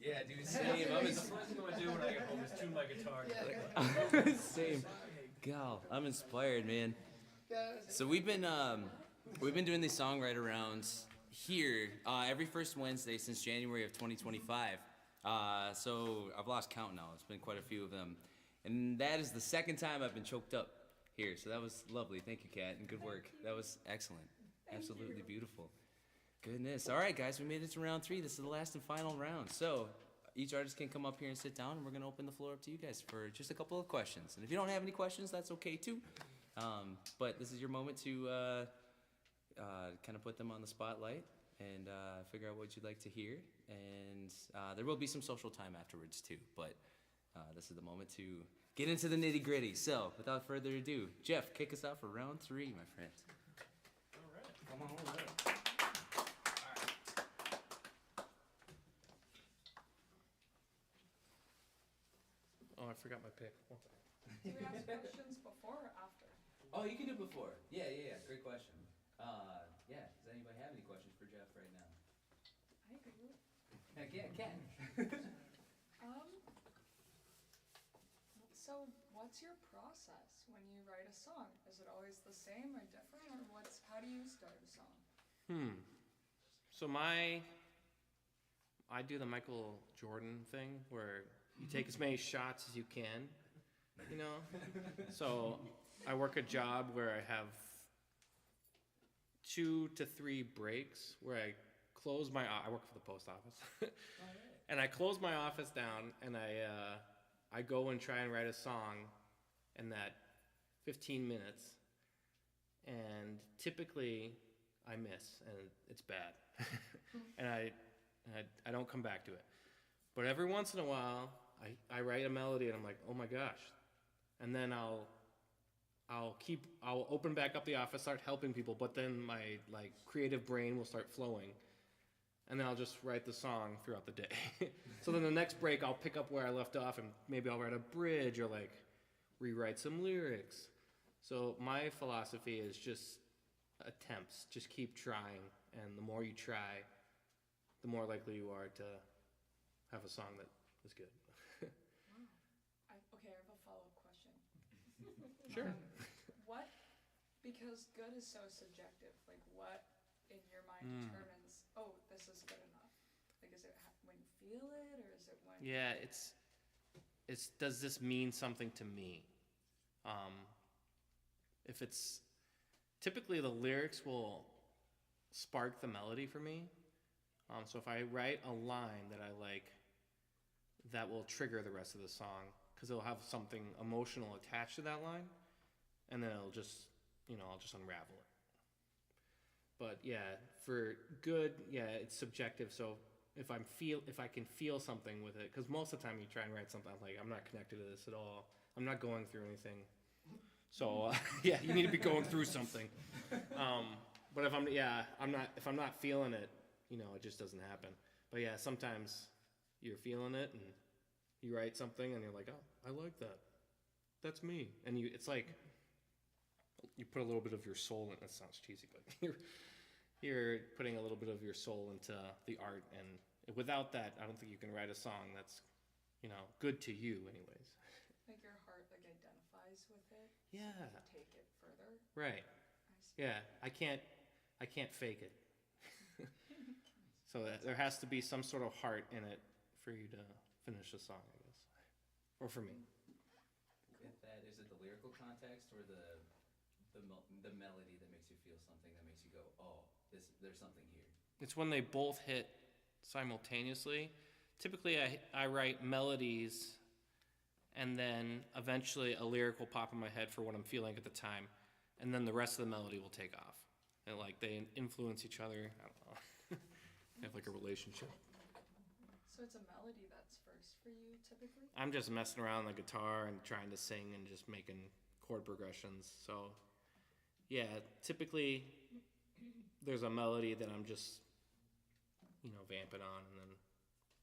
Yeah, dude, same. I'm First thing I'm gonna do when I get home is tune my guitar. same. Gal, I'm inspired, man. So we've been doing these songwriter rounds here every first Wednesday since January of 2025. So I've lost count now. It's been quite a few of them, and that is the second time I've been choked up here. So that was lovely. Thank you, Kat, and good work. That was excellent. Absolutely beautiful. Goodness. All right, guys, we made it to round 3. This is the last and final round. So each artist can come up here and sit down, and we're going to open the floor up to you guys for just a couple of questions. And if you don't have any questions, that's okay too. But this is your moment to kind of put them on the spotlight and figure out what you'd like to hear. And there will be some social time afterwards too. But this is the moment to get into the nitty gritty. So without further ado, Jeff, kick us out for round 3, my friend. All right. Come on up. Oh, I forgot my pick. One second. Do we ask questions before or after? Oh, you can do it before. Yeah. Great question. Yeah. Does anybody have any questions for Jeff right now? I do. Heck yeah, Ken. So what's your process when you write a song? Is it always the same or different, or how do you start a song? So I do the Michael Jordan thing where you take as many shots as you can, you know? So I work a job where I have 2 to 3 breaks where I close I work for the post office. And I close my office down and I go and try and write a song in that 15 minutes. And typically I miss and it's bad. And I don't come back to it. But every once in a while, I write a melody and I'm like, oh my gosh. And then I'll open back up the office, start helping people, but then my creative brain will start flowing. And then I'll just write the song throughout the day. So then the next break, I'll pick up where I left off and maybe I'll write a bridge or rewrite some lyrics. So my philosophy is just attempts, just keep trying. And the more you try, the more likely you are to have a song that is good. Okay, I have a follow-up question. Sure. Because good is so subjective, what in your mind determines, oh, this is good enough? Is it when you feel it, or is it when... Yeah, it's does this mean something to me? If it's, typically the lyrics will spark the melody for me. So if I write a line that I like, that will trigger the rest of the song, because it'll have something emotional attached to that line, and then it'll just, I'll just unravel it. But yeah, for good, yeah, it's subjective. So if I can feel something with it, because most of the time you try and write something, I'm not connected to this at all. I'm not going through anything. So yeah, you need to be going through something. But if I'm not feeling it, it just doesn't happen. But yeah, sometimes you're feeling it and you write something and you're like, oh, I like that. That's me. And it's like you put a little bit of your soul in. That sounds cheesy, but you're putting a little bit of your soul into the art, and without that, I don't think you can write a song that's, good to you anyways. Your heart identifies with it. Yeah. So you take it further. Right. I see. Yeah, I can't fake it. So there has to be some sort of heart in it for you to finish a song, I guess. Or for me. With that, is it the lyrical context or the melody that makes you feel something, that makes you go, oh, there's something here? It's when they both hit simultaneously. Typically, I write melodies, and then eventually a lyric will pop in my head for what I'm feeling at the time, and then the rest of the melody will take off. And they influence each other. I don't know. They have a relationship. So it's a melody that's first for you, typically? I'm just messing around on the guitar and trying to sing and just making chord progressions. So, yeah, typically there's a melody that I'm just, vamping on, and then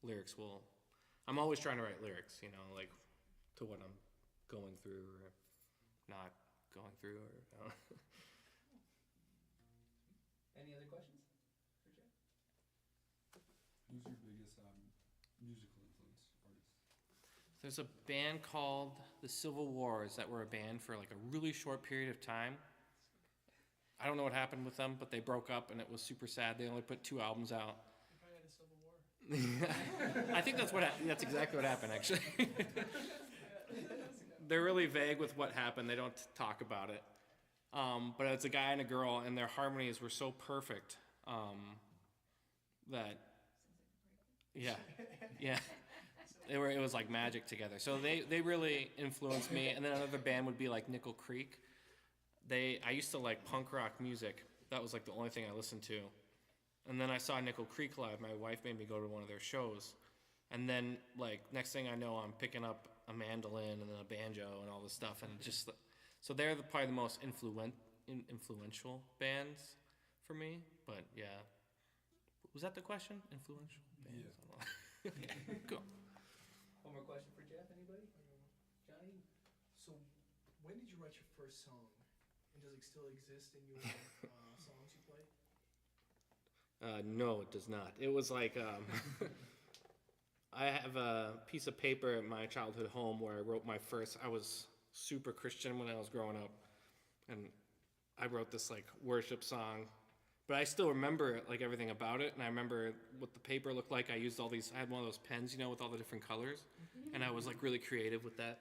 lyrics I'm always trying to write lyrics, to what I'm going through or not going through. Or Any other questions for Jeff? Who's your biggest musical influence artists? There's a band called the Civil Wars that were a band for like a really short period of time. I don't know what happened with them, but they broke up and it was super sad. They only put 2 albums out. You probably had a civil war. I think that's exactly what happened, actually. They're really vague with what happened. They don't talk about it. But it's a guy and a girl, and their harmonies were so perfect that, yeah. It was like magic together. So they really influenced me. And then another band would be like Nickel Creek. I used to like punk rock music. That was like the only thing I listened to. And then I saw Nickel Creek live. My wife made me go to one of their shows. And then like next thing I know, I'm picking up a mandolin and then a banjo and all this stuff. And just so they're probably the most influential bands for me. But yeah, was that the question? Influential bands? Yeah. Okay, cool. One more question for Jeff, anybody? Johnny? So, when did you write your first song? And does it still exist in your songs you play? No, it does not. It was like, I have a piece of paper at my childhood home where I wrote I was super Christian when I was growing up. And I wrote this like worship song, but I still remember like everything about it. And I remember what the paper looked like. I had one of those pens, with all the different colors. And I was like really creative with that.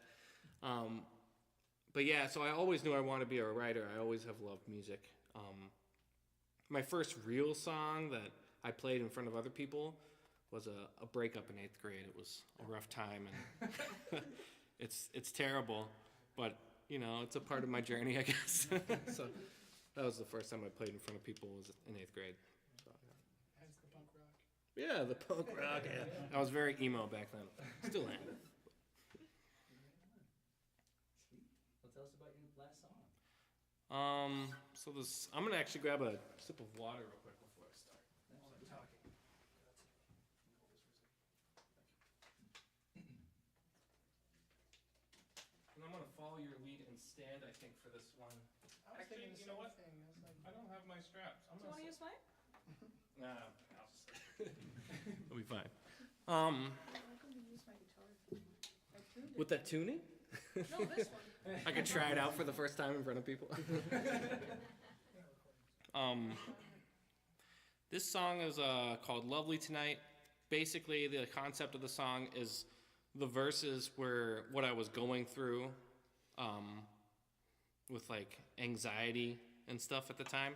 But yeah, so I always knew I wanted to be a writer. I always have loved music. My first real song that I played in front of other people was a breakup in 8th grade. It was a rough time, and it's terrible, but it's a part of my journey, I guess. So that was the first time I played in front of people, was in 8th grade. So, Hence the punk rock. yeah, the punk rock. Yeah. I was very emo back then. Still am. Well, tell us about your last song. So I'm gonna actually grab a sip of water real quick before I start. And I'm gonna follow your lead and stand, I think, for this one. Actually, you know what? Thing. I was like, I don't have my straps. Do you want to use mine? Nah, it'll be fine. I'm going to use my guitar. I tuned it. With that tuning, No, this one. I could try it out for the first time in front of people. This song is called Lovely Tonight. Basically, the concept of the song is the verses were what I was going through with like anxiety and stuff at the time.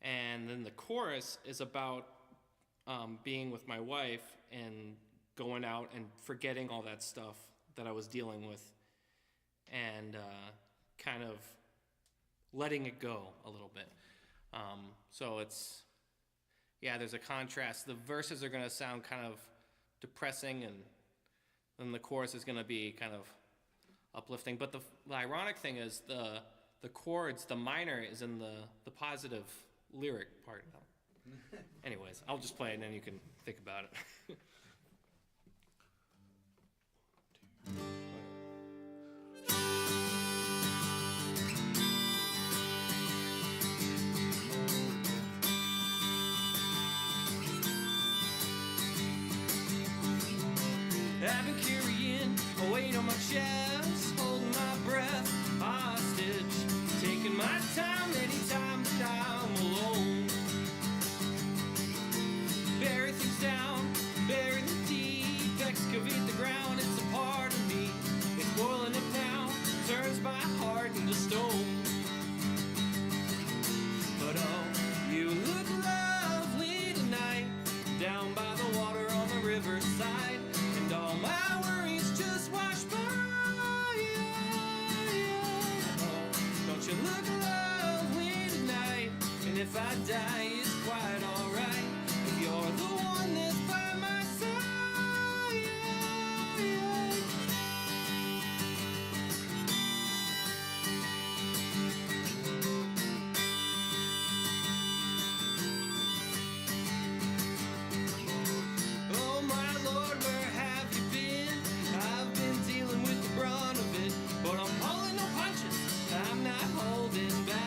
And then the chorus is about being with my wife and going out and forgetting all that stuff that I was dealing with and kind of letting it go a little bit. So there's a contrast. The verses are going to sound kind of depressing, and then the chorus is going to be kind of uplifting. But the ironic thing is the chords, the minor is in the positive lyric part. Anyways, I'll just play it and then you can think about it. I've been carrying a weight on my chest, holding my breath hostage, taking my time anytime that I'm alone. Bury things down, bury them deep, excavate the ground, it's a part of me. It's boiling up now, turns my heart into stone. But oh, you look lovely tonight, down by the water on the riverside. And all my worries just wash by. Oh, don't you look lovely tonight? And if I die, it's quite alright. If you're the one that's by my side. Oh my Lord, where have you been? I've been dealing with the brunt of it, but I'm pulling no punches, I'm not holding back.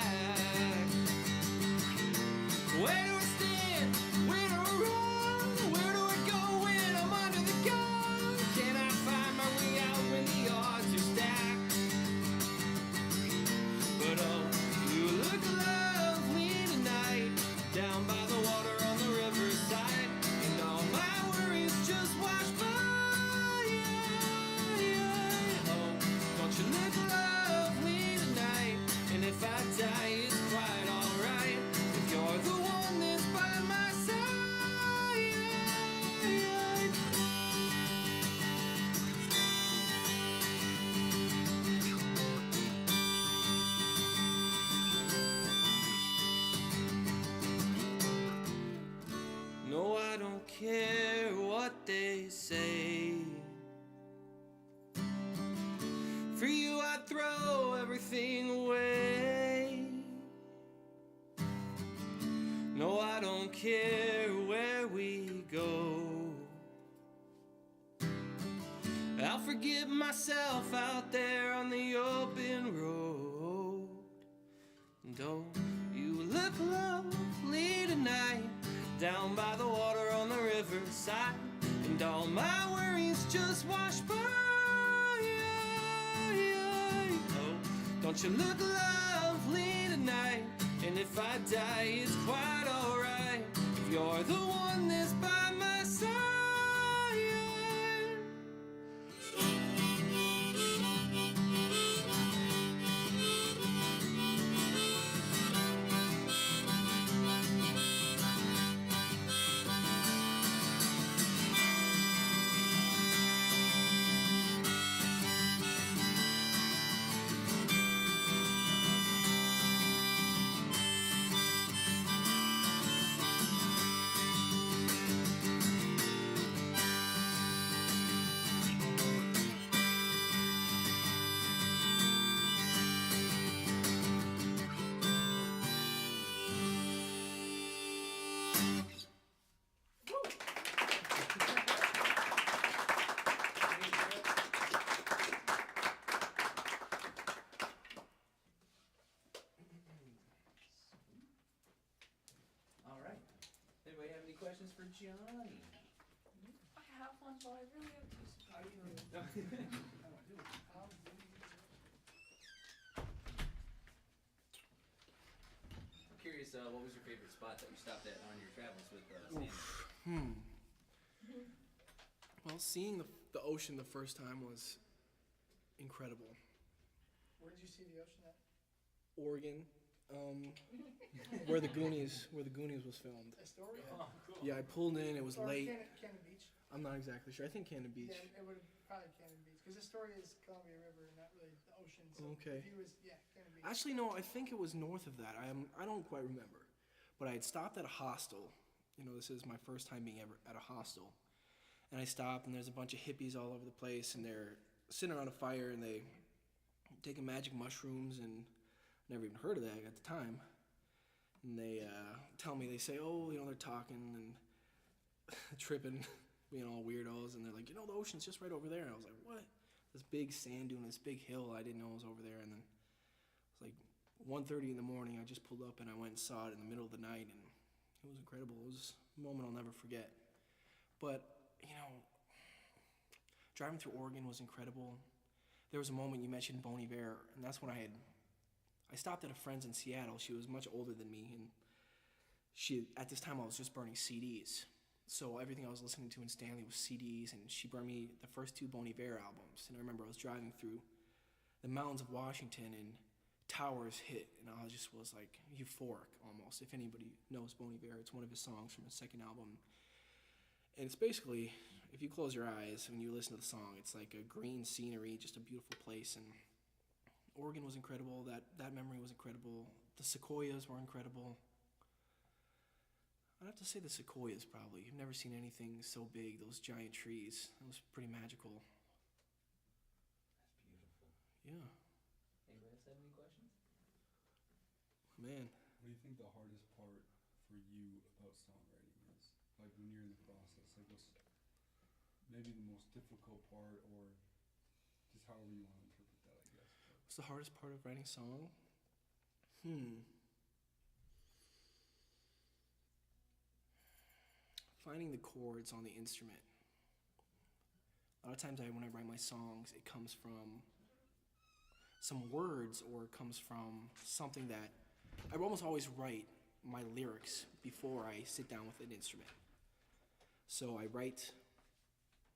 I don't care what they say. For you I'd throw everything away. No, I don't care where we go. I'll forget myself out there on the open road. Don't you look lovely tonight, down by the water on the riverside, and all my worries just wash by. Oh, don't you look lovely tonight, and if I die it's quite alright, if you're the one that's by my side. All right. Anybody have any questions for Johnny? I have one, but I really have two surprises. I'm curious, what was your favorite spot that you stopped at on your travels with Stanley? Well, seeing the ocean the first time was incredible. Where did you see the ocean at? Oregon, where the Goonies was filmed. Astoria? Yeah, I pulled in. It was Or late. Cannon Beach? I'm not exactly sure. I think Cannon Beach. Yeah, it would probably Cannon Beach, because Astoria is Columbia River, not really the ocean. So Okay. If he was, yeah, Cannon Beach. Actually, no. I think it was north of that. I don't quite remember, but I had stopped at a hostel. You know, this is my first time being ever at a hostel, and I stopped, and there's a bunch of hippies all over the place, and they're sitting around a fire, and they taking magic mushrooms, and never even heard of that at the time. And they tell me, they say, oh, you know, they're talking and tripping, being all weirdos, and they're like, you know, the ocean's just right over there. And I was like, what? This big sand dune, this big hill, I didn't know it was over there. And then it was like 1:30 in the morning. I just pulled up and I went and saw it in the middle of the night, and it was incredible. It was a moment I'll never forget. But, you know, driving through Oregon was incredible. There was a moment you mentioned Bon Iver, and that's when I stopped at a friend's in Seattle. She was much older than me, and at this time I was just burning CDs. So everything I was listening to in Stanley was CDs, and she burned me the first two Bon Iver albums. And I remember I was driving through the mountains of Washington, and Towers hit, and I just was like euphoric almost. If anybody knows Bon Iver, it's one of his songs from his second album. And it's basically, if you close your eyes when you listen to the song, it's like a green scenery, just a beautiful place. And Oregon was incredible. That memory was incredible. The sequoias were incredible. I'd have to say the sequoias probably. You've never seen anything so big, those giant trees. It was pretty magical. That's beautiful. Yeah. Anybody else have any questions? Man. What do you think the hardest part for you about songwriting is? Like when you're in the process, like what's maybe the most difficult part, or just however you want to interpret that, I guess. What's the hardest part of writing song? Finding the chords on the instrument. A lot of times when I write my songs, it comes from some words, or it comes from something that I almost always write my lyrics before I sit down with an instrument. So I write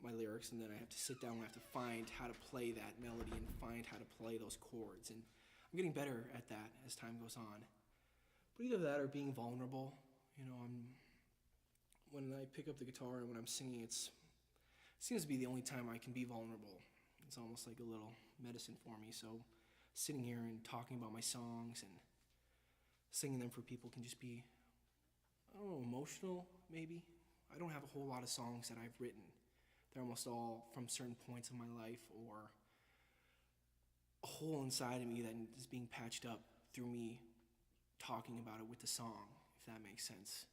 my lyrics, and then I have to sit down and I have to find how to play that melody and find how to play those chords. And I'm getting better at that as time goes on. But either that or being vulnerable. You know, when I pick up the guitar and when I'm singing, it seems to be the only time I can be vulnerable. It's almost like a little medicine for me. So sitting here and talking about my songs and singing them for people can just be, I don't know, emotional maybe. I don't have a whole lot of songs that I've written. They're almost all from certain points of my life or a hole inside of me that is being patched up through me talking about it with the song, if that makes sense.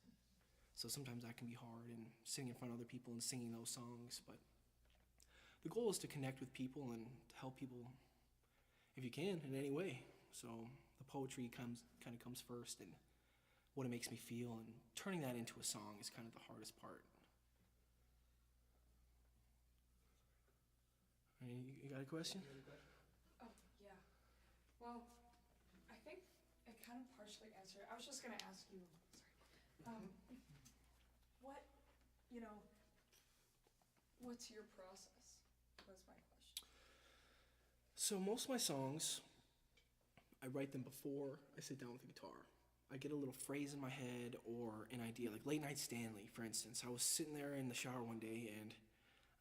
So sometimes that can be hard, and sitting in front of other people and singing those songs, but the goal is to connect with people and to help people if you can in any way. So the poetry kind of comes first, and what it makes me feel, and turning that into a song is kind of the hardest part. You got a question? Oh, yeah. Well, I think it kind of partially answered it. I was just gonna ask you, sorry, what, what's your process? Was my question. So most of my songs, I write them before I sit down with the guitar. I get a little phrase in my head or an idea, like Late Night Stanley, for instance. I was sitting there in the shower one day and I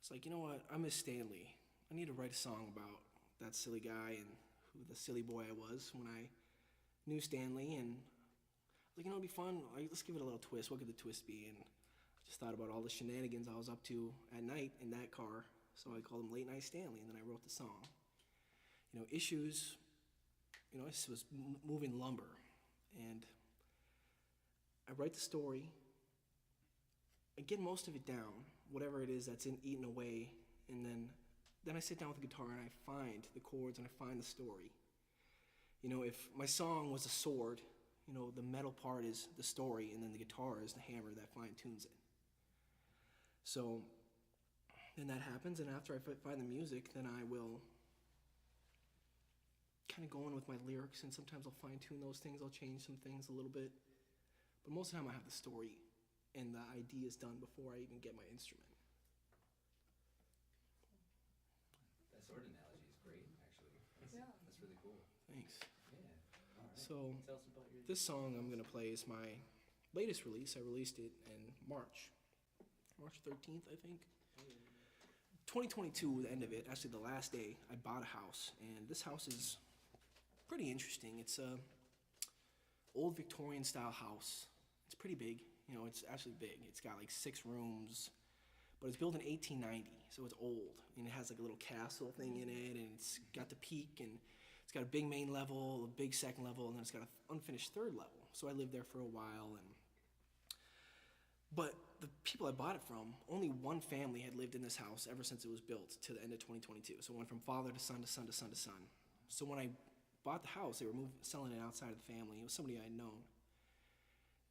was like, you know what, I miss Stanley. I need to write a song about that silly guy and who the silly boy I was when I knew Stanley. And I was like, it'd be fun. Let's give it a little twist. What could the twist be? And I just thought about all the shenanigans I was up to at night in that car. So I called him Late Night Stanley, and then I wrote the song. Issues, this was moving lumber. And I write the story. I get most of it down, whatever it is that's eaten away, and then I sit down with the guitar and I find the chords and I find the story. If my song was a sword, the metal part is the story, and then the guitar is the hammer that fine-tunes it. So then that happens, and after I find the music, then I will kind of go in with my lyrics, and sometimes I'll fine-tune those things, I'll change some things a little bit. But most of the time I have the story and the idea is done before I even get my instrument. That sword analogy is great, actually. That's really cool. Thanks. Yeah. All right. So Tell us about your. this song I'm going to play is my latest release. I released it in March 13th, I think. 2022, the end of it, actually the last day, I bought a house, and this house is pretty interesting. It's a old Victorian style house. It's pretty big. It's actually big. It's got like 6 rooms, but it's built in 1890, so it's old, and it has like a little castle thing in it, and it's got the peak, and it's got a big main level, a big second level, and then it's got an unfinished third level. So I lived there for a while, but the people I bought it from, only one family had lived in this house ever since it was built to the end of 2022. So it went from father to son to son to son to son. So when I bought the house, they were selling it outside of the family. It was somebody I had known.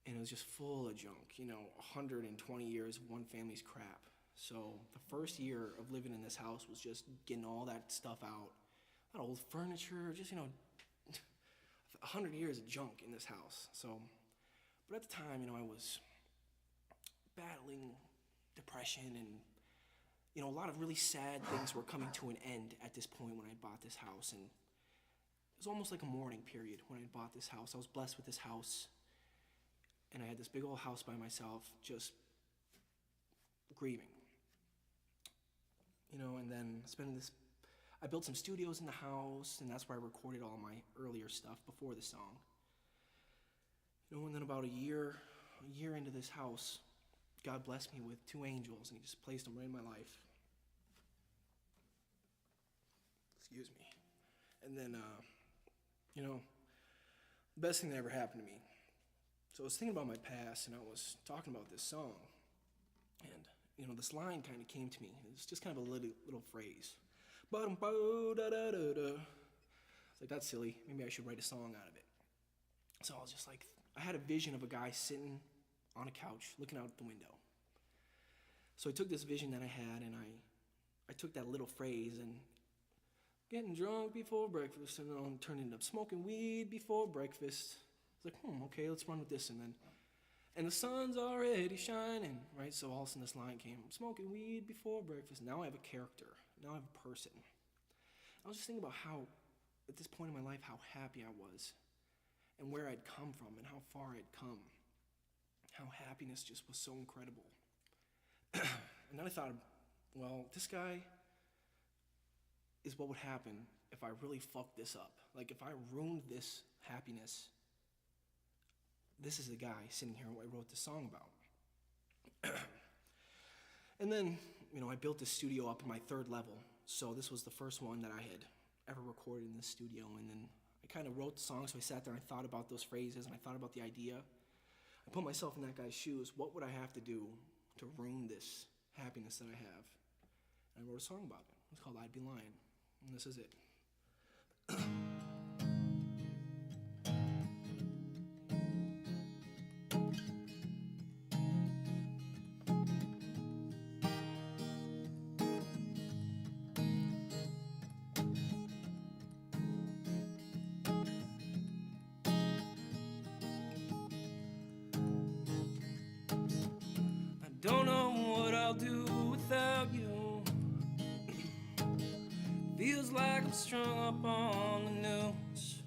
And it was just full of junk, 120 years of one family's crap. So the first year of living in this house was just getting all that stuff out. Not old furniture, just, 100 years of junk in this house. So, but at the time, I was battling depression, and a lot of really sad things were coming to an end at this point when I bought this house. And it was almost like a mourning period when I bought this house. I was blessed with this house, and I had this big old house by myself, just grieving. And then I built some studios in the house, and that's where I recorded all my earlier stuff before the song. And then about a year into this house, God blessed me with 2 angels, and he just placed them right in my life. Excuse me. And then, the best thing that ever happened to me. So I was thinking about my past, and I was talking about this song, and, this line kind of came to me. It's just kind of a little phrase. Ba-dum-bo-da-da-da-da. It's like, that's silly. Maybe I should write a song out of it. So I was just like, I had a vision of a guy sitting on a couch looking out the window. So I took this vision that I had, and I took that little phrase and getting drunk before breakfast, and then turned into smoking weed before breakfast. It's like, okay, let's run with this. And the sun's already shining, right? So all of a sudden this line came, smoking weed before breakfast. Now I have a character. Now I have a person. I was just thinking about how, at this point in my life, how happy I was and where I'd come from and how far I'd come. How happiness just was so incredible. And then I thought, well, this guy is what would happen if I really fucked this up. Like, if I ruined this happiness, this is the guy sitting here who I wrote this song about. And then, I built this studio up in my 3rd level. So this was the first one that I had ever recorded in this studio. And then I kind of wrote the song, so I sat there and I thought about those phrases and I thought about the idea. I put myself in that guy's shoes. What would I have to do to ruin this happiness that I have? And I wrote a song about it. It's called I'd Be Lying. And this is it. Don't know what I'll do without you. Feels like I'm strung up on the news.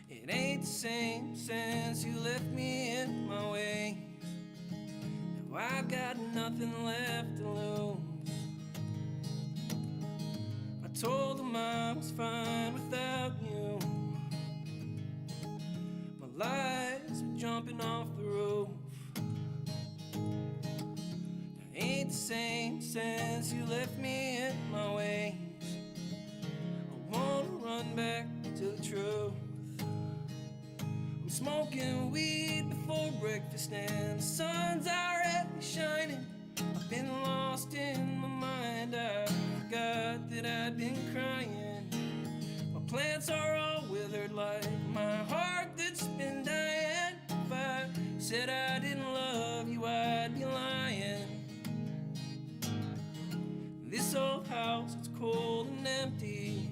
It ain't the same since you left me in my ways. Now I've got nothing left to lose. I told them I was fine without you. My lies were jumping off the roof. Ain't the same since you left me in my ways. I wanna run back to the truth. I'm smoking weed before breakfast and the sun's already shining. I've been lost in my mind, I forgot that I'd been crying. My plants are all withered like my heart that's been dying. If I said I didn't love you, I'd be lying. This old house, it's cold and empty.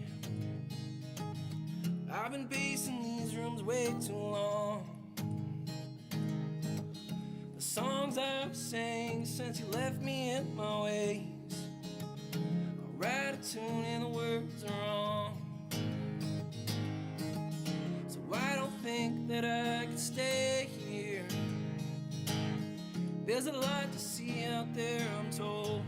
I've been pacing these rooms way too long. The songs I've sang since you left me in my ways. I write a tune and the words are wrong. So I don't think that I can stay here. There's a lot to see out there, I'm told.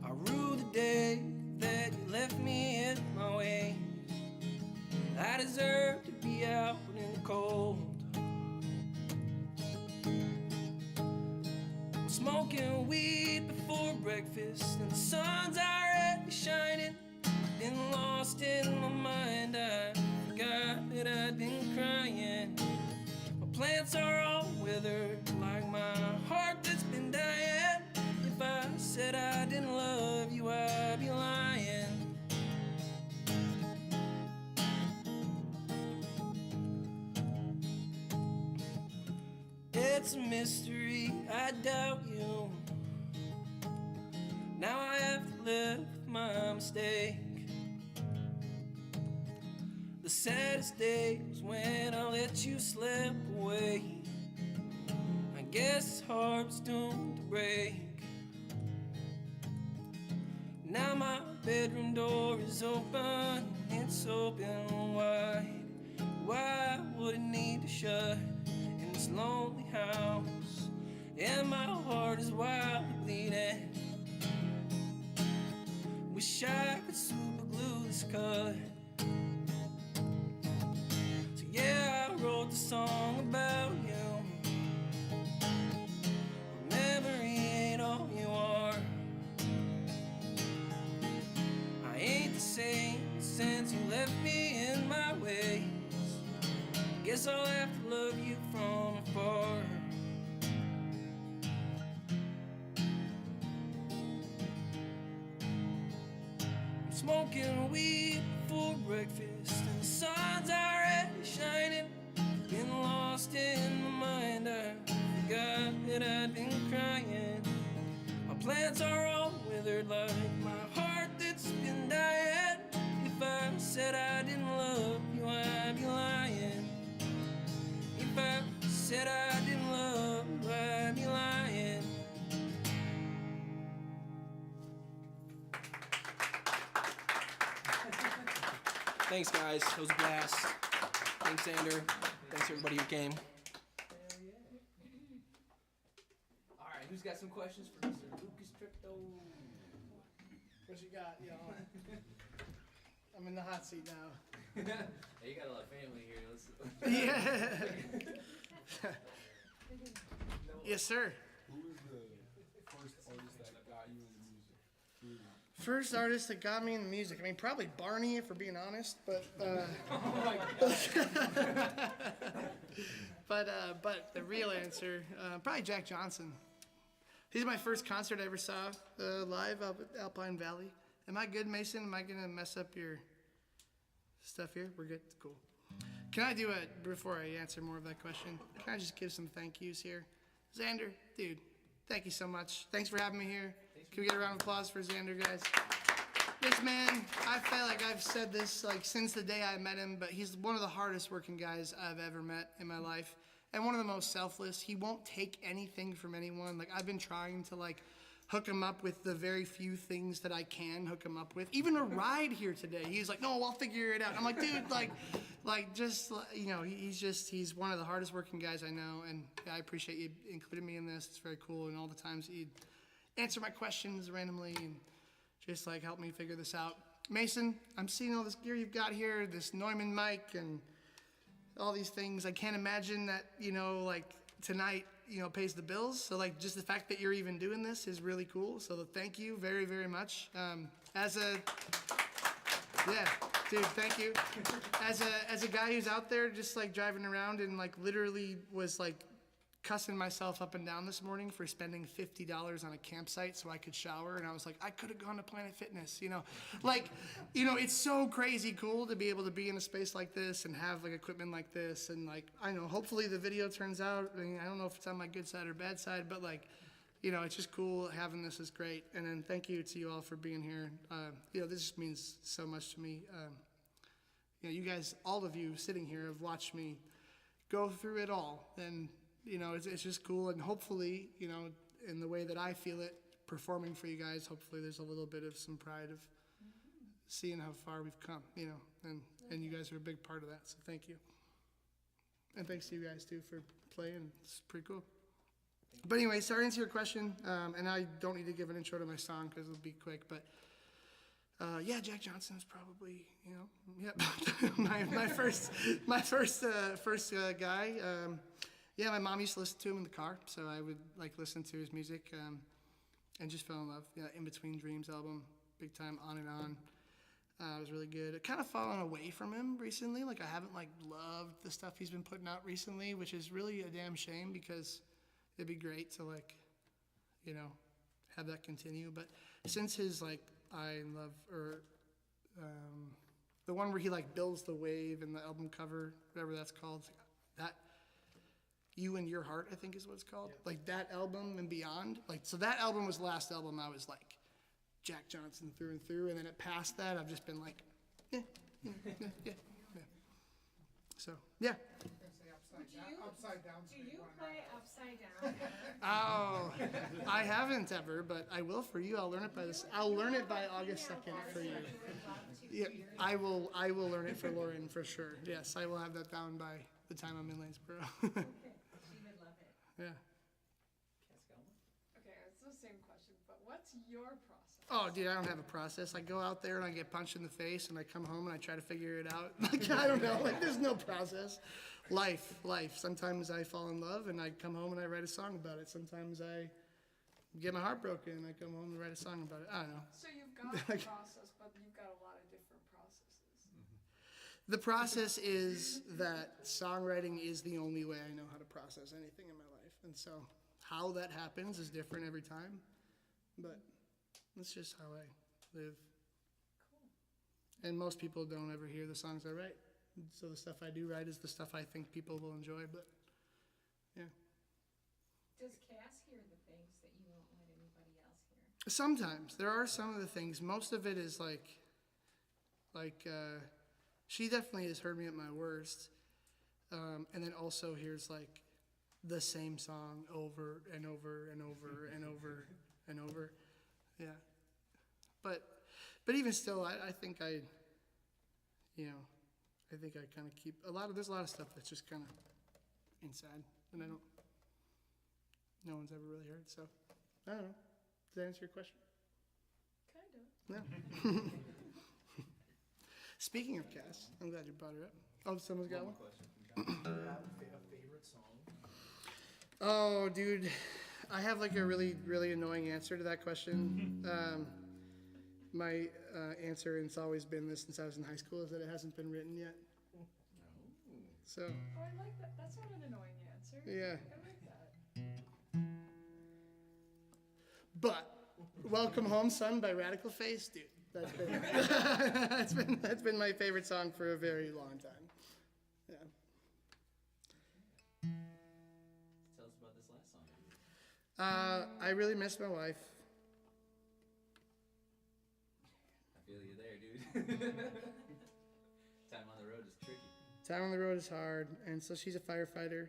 I rue the day that you left me in my ways. I deserve to be out in the cold. I'm smoking weed before breakfast and the sun's already shining. Been lost in my mind, I forgot that I'd been crying. My plants are all withered like my heart that's been dying. If I said I didn't love you, I'd be lying. It's a mystery, I doubt you. Now I have to live with my mistake. The saddest day was when I let you slip away. I guess this heart's doomed to break. Now my bedroom door is open, it's open wide. Why would it need to shut in this lonely house? And my heart is wildly bleeding. Wish I could super glue this cut. So yeah, I wrote the song about you. Memory ain't all you are. I ain't the same since you left me in my ways. Guess I'll have to love you from afar. I'm smoking weed before breakfast and the sun's already shining. Been lost in my mind, I forgot that I'd been crying. My plants are all withered like my heart that's been dying. If I said I didn't love you, I'd be lying. If I said I didn't love you, I'd be lying. Thanks, guys. It was a blast. Thanks, Xander. Thanks, everybody who came. All right, who's got some questions for Mr. Lucas Tripto? What you got, y'all? I'm in the hot seat now. Hey, you got a lot of family here. Let's... Yeah. Yes, sir. Who was the first artist that got you into music? Who is it? First artist that got me into music. I mean, probably Barney, if we're being honest, but but the real answer, probably Jack Johnson. He's my first concert I ever saw live up at Alpine Valley. Am I good, Mason? Am I gonna mess up your stuff here? We're good. Cool. Can I do it before I answer more of that question? Can I just give some thank yous here? Xander, dude, thank you so much. Thanks for having me here. Can we get a round of applause for Xander, guys? This man, I feel like I've said this like since the day I met him, but he's one of the hardest working guys I've ever met in my life. And one of the most selfless. He won't take anything from anyone. Like, I've been trying to like hook him up with the very few things that I can hook him up with. Even a ride here today. He's like, no, I'll figure it out. I'm like, dude, he's one of the hardest working guys I know. And I appreciate you including me in this. It's very cool. And all the times he'd answer my questions randomly and just like help me figure this out. Mason, I'm seeing all this gear you've got here, this Neumann mic and all these things. I can't imagine that, like tonight, pays the bills. So like just the fact that you're even doing this is really cool. So thank you very, very much. Dude, thank you. As a guy who's out there just like driving around and like literally was like cussing myself up and down this morning for spending $50 on a campsite so I could shower, and I was like, I could have gone to Planet Fitness, it's so crazy cool to be able to be in a space like this and have like equipment like this, and like I know hopefully the video turns out. I mean, I don't know if it's on my good side or bad side, but like it's just cool having this is great. And then thank you to you all for being here. This just means so much to me. You guys, all of you sitting here have watched me go through it all, and it's just cool, and hopefully, in the way that I feel it, performing for you guys, hopefully there's a little bit of some pride of seeing how far we've come, and you guys are a big part of that, so thank you. And thanks to you guys, too, for playing. It's pretty cool. But anyway, sorry to answer your question, and I don't need to give an intro to my song because it'll be quick, but Jack Johnson is probably, my first guy. My mom used to listen to him in the car, so I would like listen to his music and just fell in love. In Between Dreams album, big time, On and On. It was really good. I've kind of fallen away from him recently. Like I haven't like loved the stuff he's been putting out recently, which is really a damn shame because it'd be great to like, have that continue. But since his like I Love or the one where he like builds the wave in the album cover, whatever that's called, that. You and Your Heart, I think is what it's called. Yeah. Like that album and beyond. So that album was the last album I was like Jack Johnson through and through. And then past that, I've just been like, yeah. So, yeah. Upside down. Do you play Upside Down? Oh, I haven't ever, but I will for you. I'll learn it by August 2nd for you. Yeah, I will learn it for Lauren for sure. Yes, I will have that down by the time I'm in Lanesboro. She would love it. Yeah. Okay, it's the same question, but what's your process? Oh, dude, I don't have a process. I go out there and I get punched in the face, and I come home and I try to figure it out. Like, I don't know. Like, there's no process. Life. Sometimes I fall in love and I come home and I write a song about it. Sometimes I get my heart broken and I come home and write a song about it. I don't know. So you've got a process, but you've got a lot of different processes. The process is that songwriting is the only way I know how to process anything in my life. And so how that happens is different every time. But that's just how I live. Cool. And most people don't ever hear the songs I write. So the stuff I do write is the stuff I think people will enjoy, but yeah. Does Cass hear the things that you won't let anybody else hear? Sometimes. There are some of the things. Most of it is like she definitely has heard me at my worst. And then also hears like the same song over and over and over and over and over. Yeah. But even still, I think I kind of keep there's a lot of stuff that's just kind of inside, and no one's ever really heard, so, I don't know. Does that answer your question? Kind of. Yeah. Speaking of Cass, I'm glad you brought her up. Oh, someone's got one? Do you have a favorite Oh, dude, I have like a really, really annoying answer to that question. My answer, and it's always been this since I was in high school, is that it hasn't been written yet. So, Oh, I like that. That's not an annoying answer. yeah. I like that. But "Welcome Home, Son" by Radical Face, dude, that's been my favorite song for a very long time. Yeah. Tell us about this last song. I really miss my wife. I feel you there, dude. Time on the road is tricky. Time on the road is hard, and so she's a firefighter.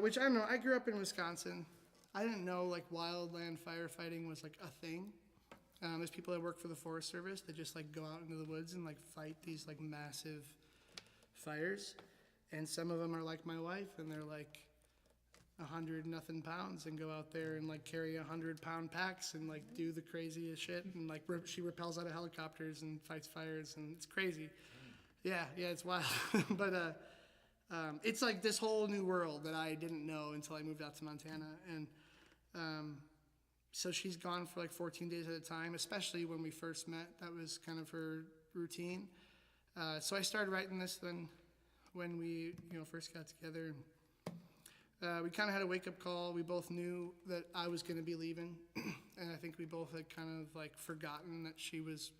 Which I don't know. I grew up in Wisconsin. I didn't know like wildland firefighting was like a thing. There's people that work for the Forest Service that just like go out into the woods and like fight these like massive fires, and some of them are like my wife, and they're like 100 nothing pounds and go out there and like carry 100-pound packs and like do the craziest shit, and like she rappels out of helicopters and fights fires, and it's crazy. Yeah, it's wild. But it's like this whole new world that I didn't know until I moved out to Montana. And so she's gone for like 14 days at a time, especially when we first met. That was kind of her routine. So I started writing this then when we first got together. We kind of had a wake-up call. We both knew that I was going to be leaving. And I think we both had kind of like forgotten that she was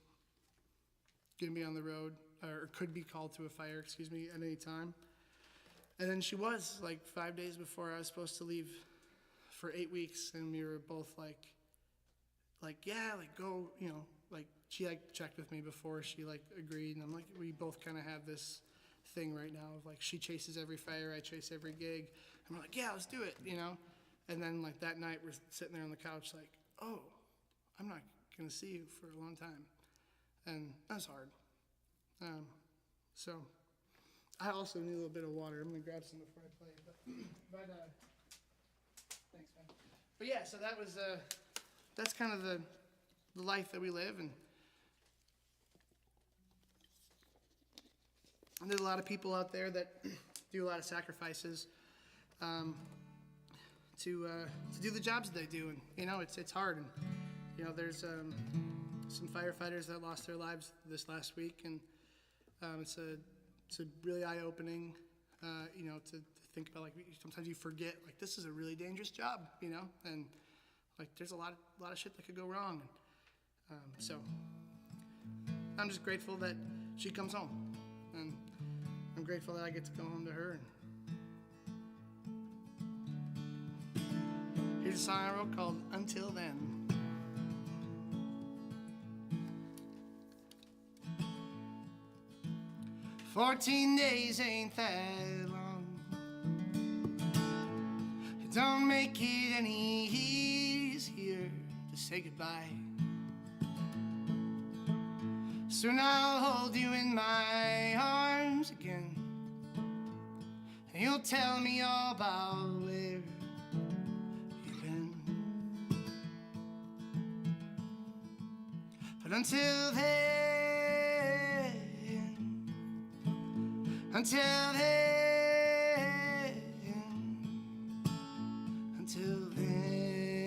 going to be on the road, or could be called to a fire, at any time. And then she was, like 5 days before I was supposed to leave for 8 weeks, and we were both like, yeah, like go, like she like checked with me before she like agreed, and I'm like, we both kind of have this thing right now of like she chases every fire, I chase every gig, and we're like, yeah, let's do it, And then like that night we're sitting there on the couch like, oh, I'm not gonna see you for a long time, and that's hard. So I also need a little bit of water. I'm gonna grab some before I play. But thanks, man. But yeah, so that was that's kind of the life that we live, and there's a lot of people out there that do a lot of sacrifices to do the jobs that they do, and it's hard, and there's some firefighters that lost their lives this last week, and it's a really eye-opening, to think about, like, sometimes you forget, like, this is a really dangerous job, and, like, there's a lot of shit that could go wrong. So I'm just grateful that she comes home, and I'm grateful that I get to go home to her. And here's a song I wrote called "Until Then." 14 days ain't that long. It don't make it any easier to say goodbye. Soon I'll hold you in my arms again, and you'll tell me all about where you've been. But until then, until then, until then,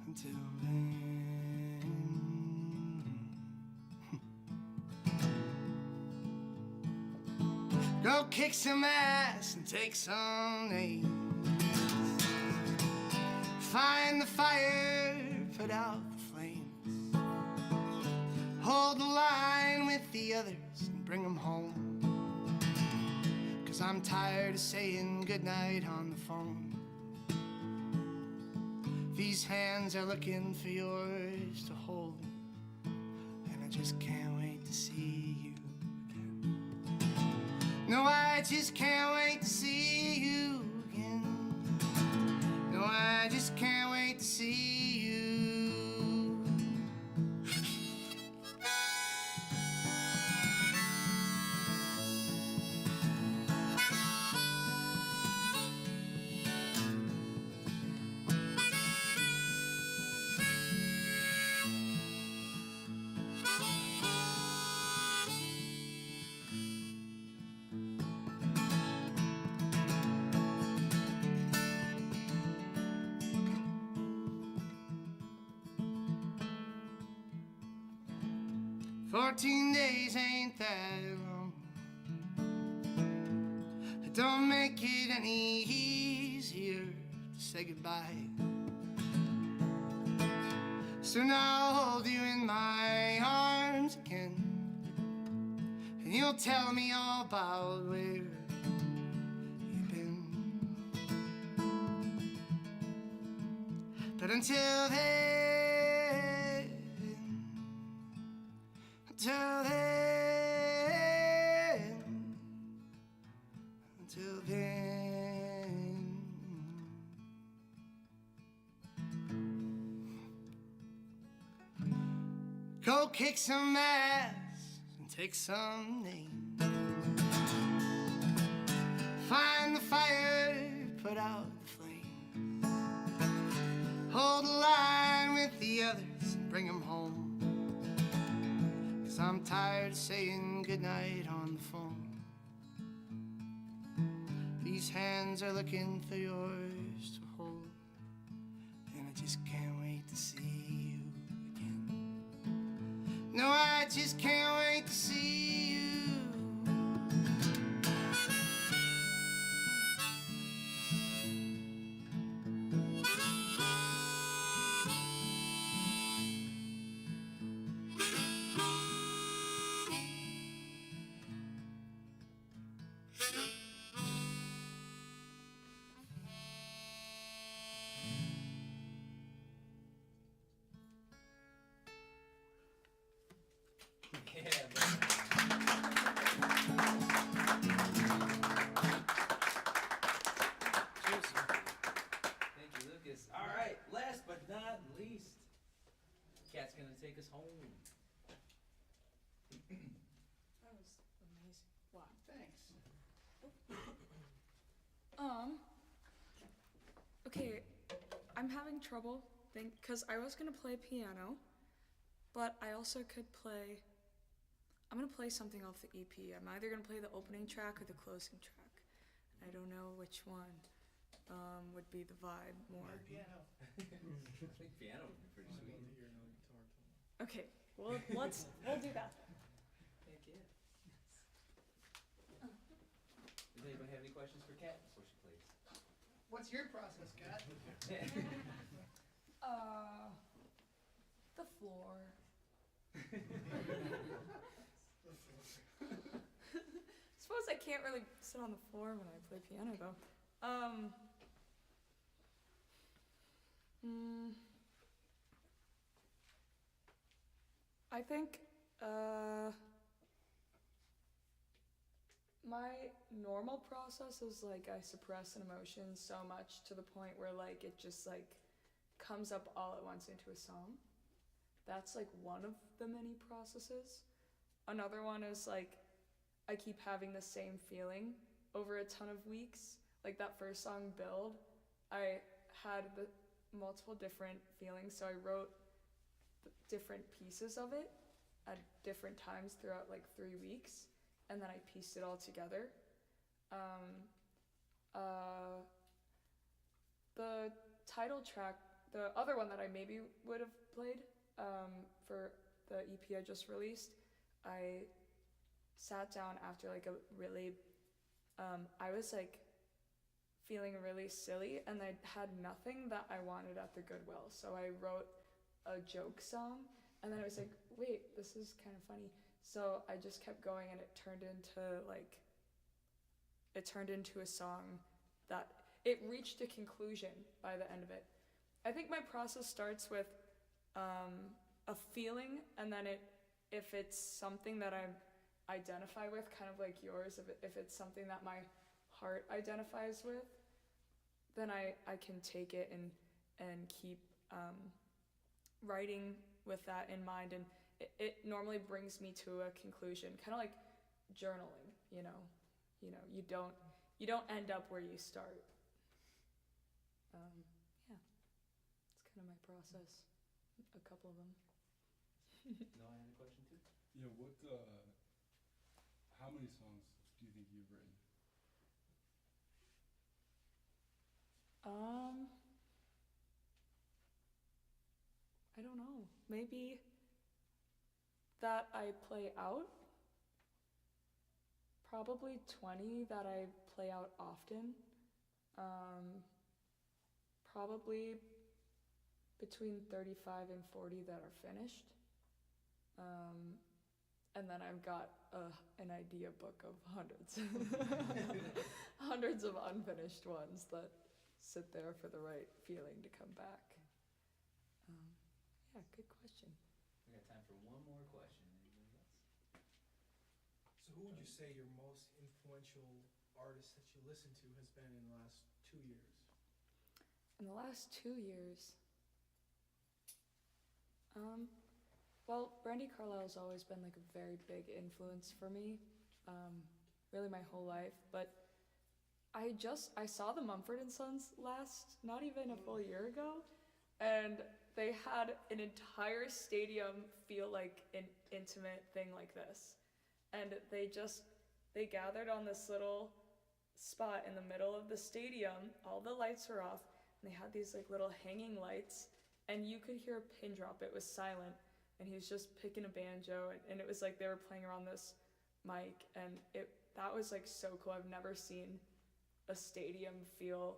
until then. Go kick some ass and take some names. Find the fire, put out the flames. Hold the line with the others and bring them home. 'Cause I'm tired of saying goodnight on the phone. These hands are looking for yours to hold, and I just can't wait to see you again. No, I just can't wait to see you again. No, I just can't wait to see you. 14 days ain't that long. It don't make it any easier to say goodbye. Soon I'll hold you in my arms again, and you'll tell me all about where you've been. But until then, until then, go kick some ass and take some names. Find the fire, put out the flame. Hold the line with the others and bring them home. 'Cause I'm tired of saying goodnight on the phone. These hands are looking for yours to hold, and I just can't wait to see you again. No, I just can't wait to see you. Thank you, Lucas. All right, last but not least, Kat's gonna take us home. That was amazing. Wow. Thanks. Okay, I'm having trouble because I was gonna play piano, but I also could play. I'm gonna play something off the EP. I'm either gonna play the opening track or the closing track. I don't know which one would be the vibe more. Piano. I think piano would be pretty sweet. Okay, well we'll do that. Heck yeah. Does anybody have any questions for Kat before she plays? What's your process, Kat? The floor. Suppose I can't really sit on the floor when I play piano though. I think my normal process is like I suppress an emotion so much to the point where like it just like comes up all at once into a song. That's like one of the many processes. Another one is like I keep having the same feeling over a ton of weeks. Like that first song, Build, I had the multiple different feelings, so I wrote different pieces of it at different times throughout like 3 weeks, and then I pieced it all together. The title track, the other one that I maybe would have played for the EP I just released, I sat down after like a really, I was like feeling really silly and I had nothing that I wanted at the Goodwill. So I wrote a joke song and then I was like, wait, this is kind of funny. So I just kept going and it turned into a song that it reached a conclusion by the end of it. I think my process starts with a feeling, and then if it's something that I identify with, kind of like yours, if it's something that my heart identifies with, then I can take it and keep writing with that in mind, and it normally brings me to a conclusion, kind of like journaling. You don't end up where you start. Yeah, it's kind of my process. A couple of them. No, I had a question too. Yeah, how many songs do you think you've written? I don't know. Maybe that I play out. Probably 20 that I play out often. Probably between 35 and 40 that are finished. And then I've got an idea book of hundreds. Hundreds of unfinished ones that sit there for the right feeling to come back. Yeah, good question. We got time for one more question. Anybody else? So who would you say your most influential artist that you listen to has been in the last 2 years? In the last 2 years, well, Brandy Carlisle's always been like a very big influence for me, really my whole life. But I saw the Mumford and Sons not even a full year ago, and they had an entire stadium feel like an intimate thing like this. And they gathered on this little spot in the middle of the stadium. All the lights were off, and they had these like little hanging lights, and you could hear a pin drop. It was silent, and he was just picking a banjo, and it was like they were playing around this mic, and that was like so cool. I've never seen a stadium feel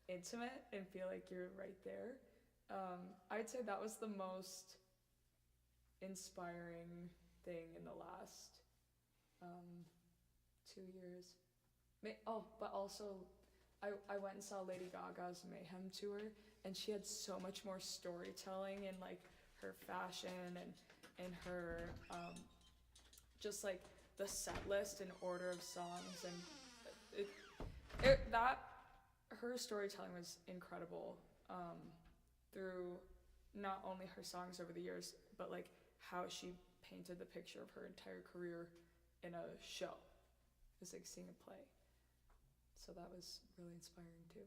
intimate and feel like you're right there. I'd say that was the most inspiring thing in the last 2 years. But also I went and saw Lady Gaga's Mayhem tour, and she had so much more storytelling in like her fashion and her just like the set list and order of songs, and her storytelling was incredible through not only her songs over the years, but like how she painted the picture of her entire career in a show. It was like seeing a play. So that was really inspiring too.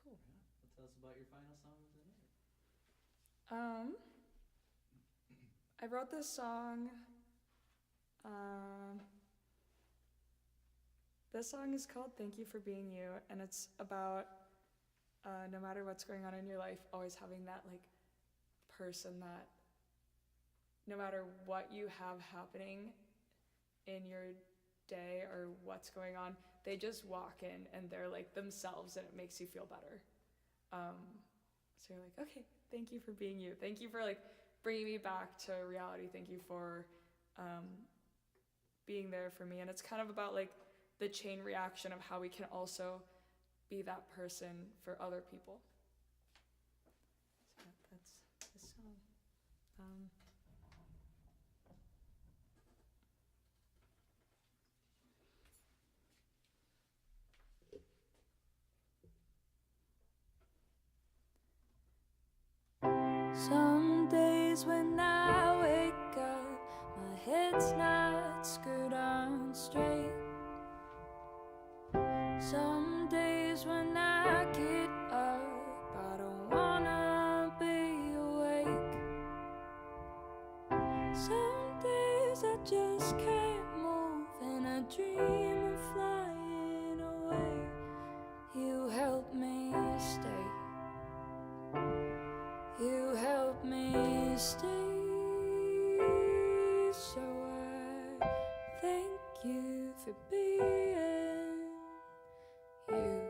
Cool. Yeah. Well, tell us about your final song of the night. I wrote this song. This song is called Thank You for Being You, and it's about no matter what's going on in your life, always having that like person that no matter what you have happening in your day or what's going on, they just walk in and they're like themselves, and it makes you feel better. So you're like, okay, thank you for being you. Thank you for like bringing me back to reality. Thank you for being there for me. And it's kind of about like the chain reaction of how we can also be that person for other people. So that's the song. Some days when I wake up, my head's not screwed on straight. Some days when I get up, I don't wanna be awake. Some days I just can't move, and I dream of flying away. You help me stay. You help me stay, so I thank you for being you.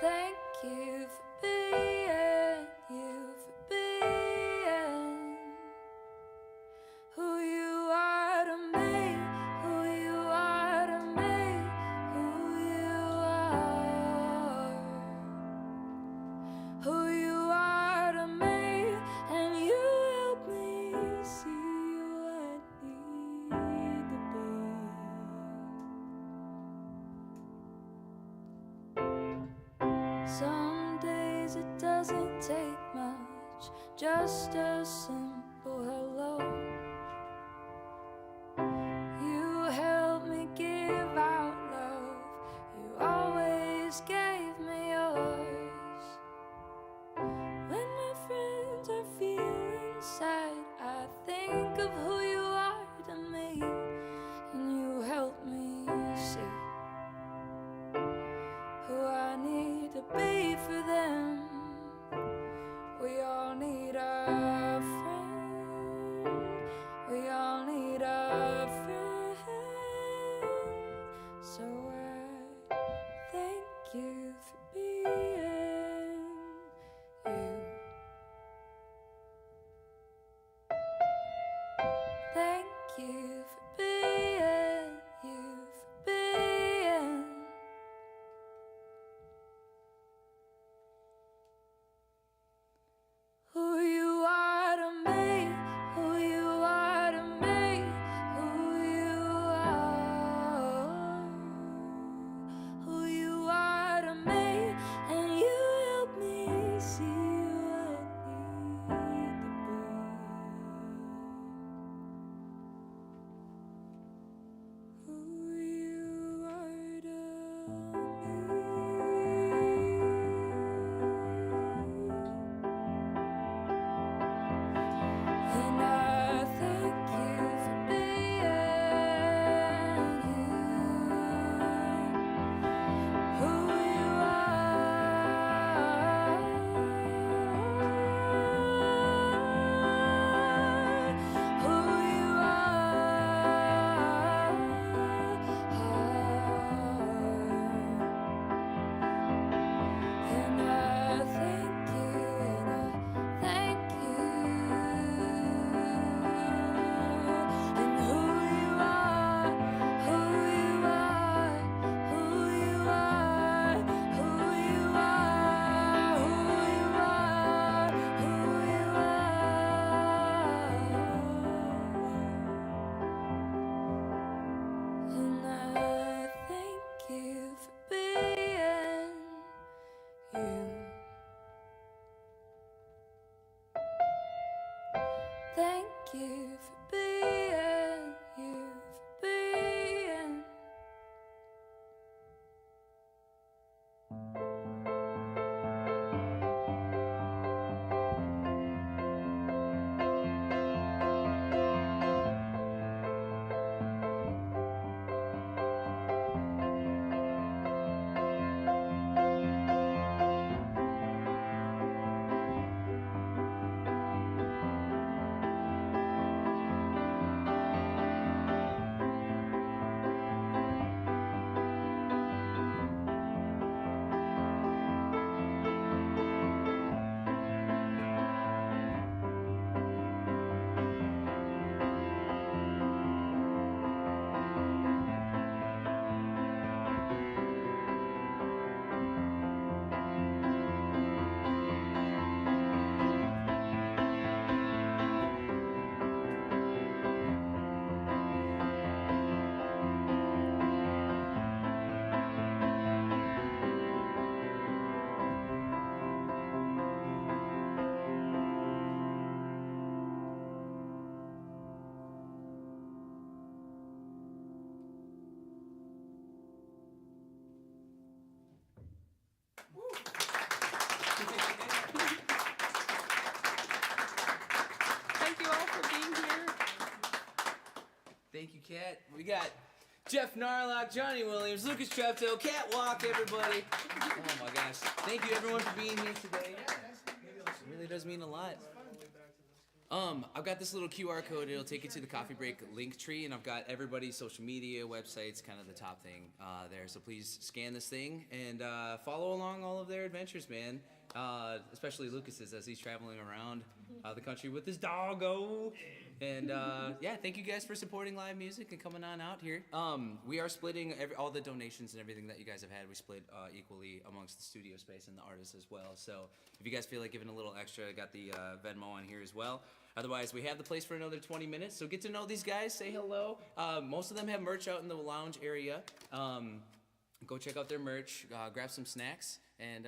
Thank you for being you, for being who you are to me, who you are to me, who you are. Who you are to me, and you help me see what I need to be. Some days it doesn't take much, just a simple hello. You help me give out love, you always gave me yours. When my friends are feeling sad, I think of who you are to me, and you help me see who I need to you for being, you for being. Thank you all for being here. Thank you, Kat. We got Jeff Narlock, Johnny Williams, Lucas Treptow, Cat Walk, everybody. Oh my gosh. Thank you everyone for being here today. It really does mean a lot. I've got this little QR code. It'll take you to the Coffee Break link tree, and I've got everybody's social media, websites, kind of the top thing there. So please scan this thing and follow along all of their adventures, man. Especially Lucas's as he's traveling around the country with his doggo. And yeah, thank you guys for supporting live music and coming on out here. We are splitting all the donations and everything that you guys have had. We split equally amongst the studio space and the artists as well. So if you guys feel like giving a little extra, I got the Venmo on here as well. Otherwise, we have the place for another 20 minutes. So get to know these guys, say hello. Most of them have merch out in the lounge area. Go check out their merch, grab some snacks, and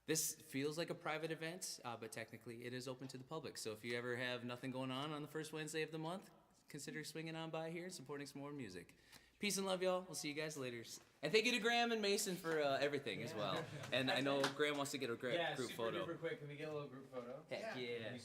this feels like a private event, but technically it is open to the public. So if you ever have nothing going on the first Wednesday of the month, consider swinging on by here and supporting some more music. Peace and love, y'all. We'll see you guys later. And thank you to Graham and Mason for everything as well. And I know Graham wants to get a group photo. Super duper quick. Can we get a little group photo? Heck yeah.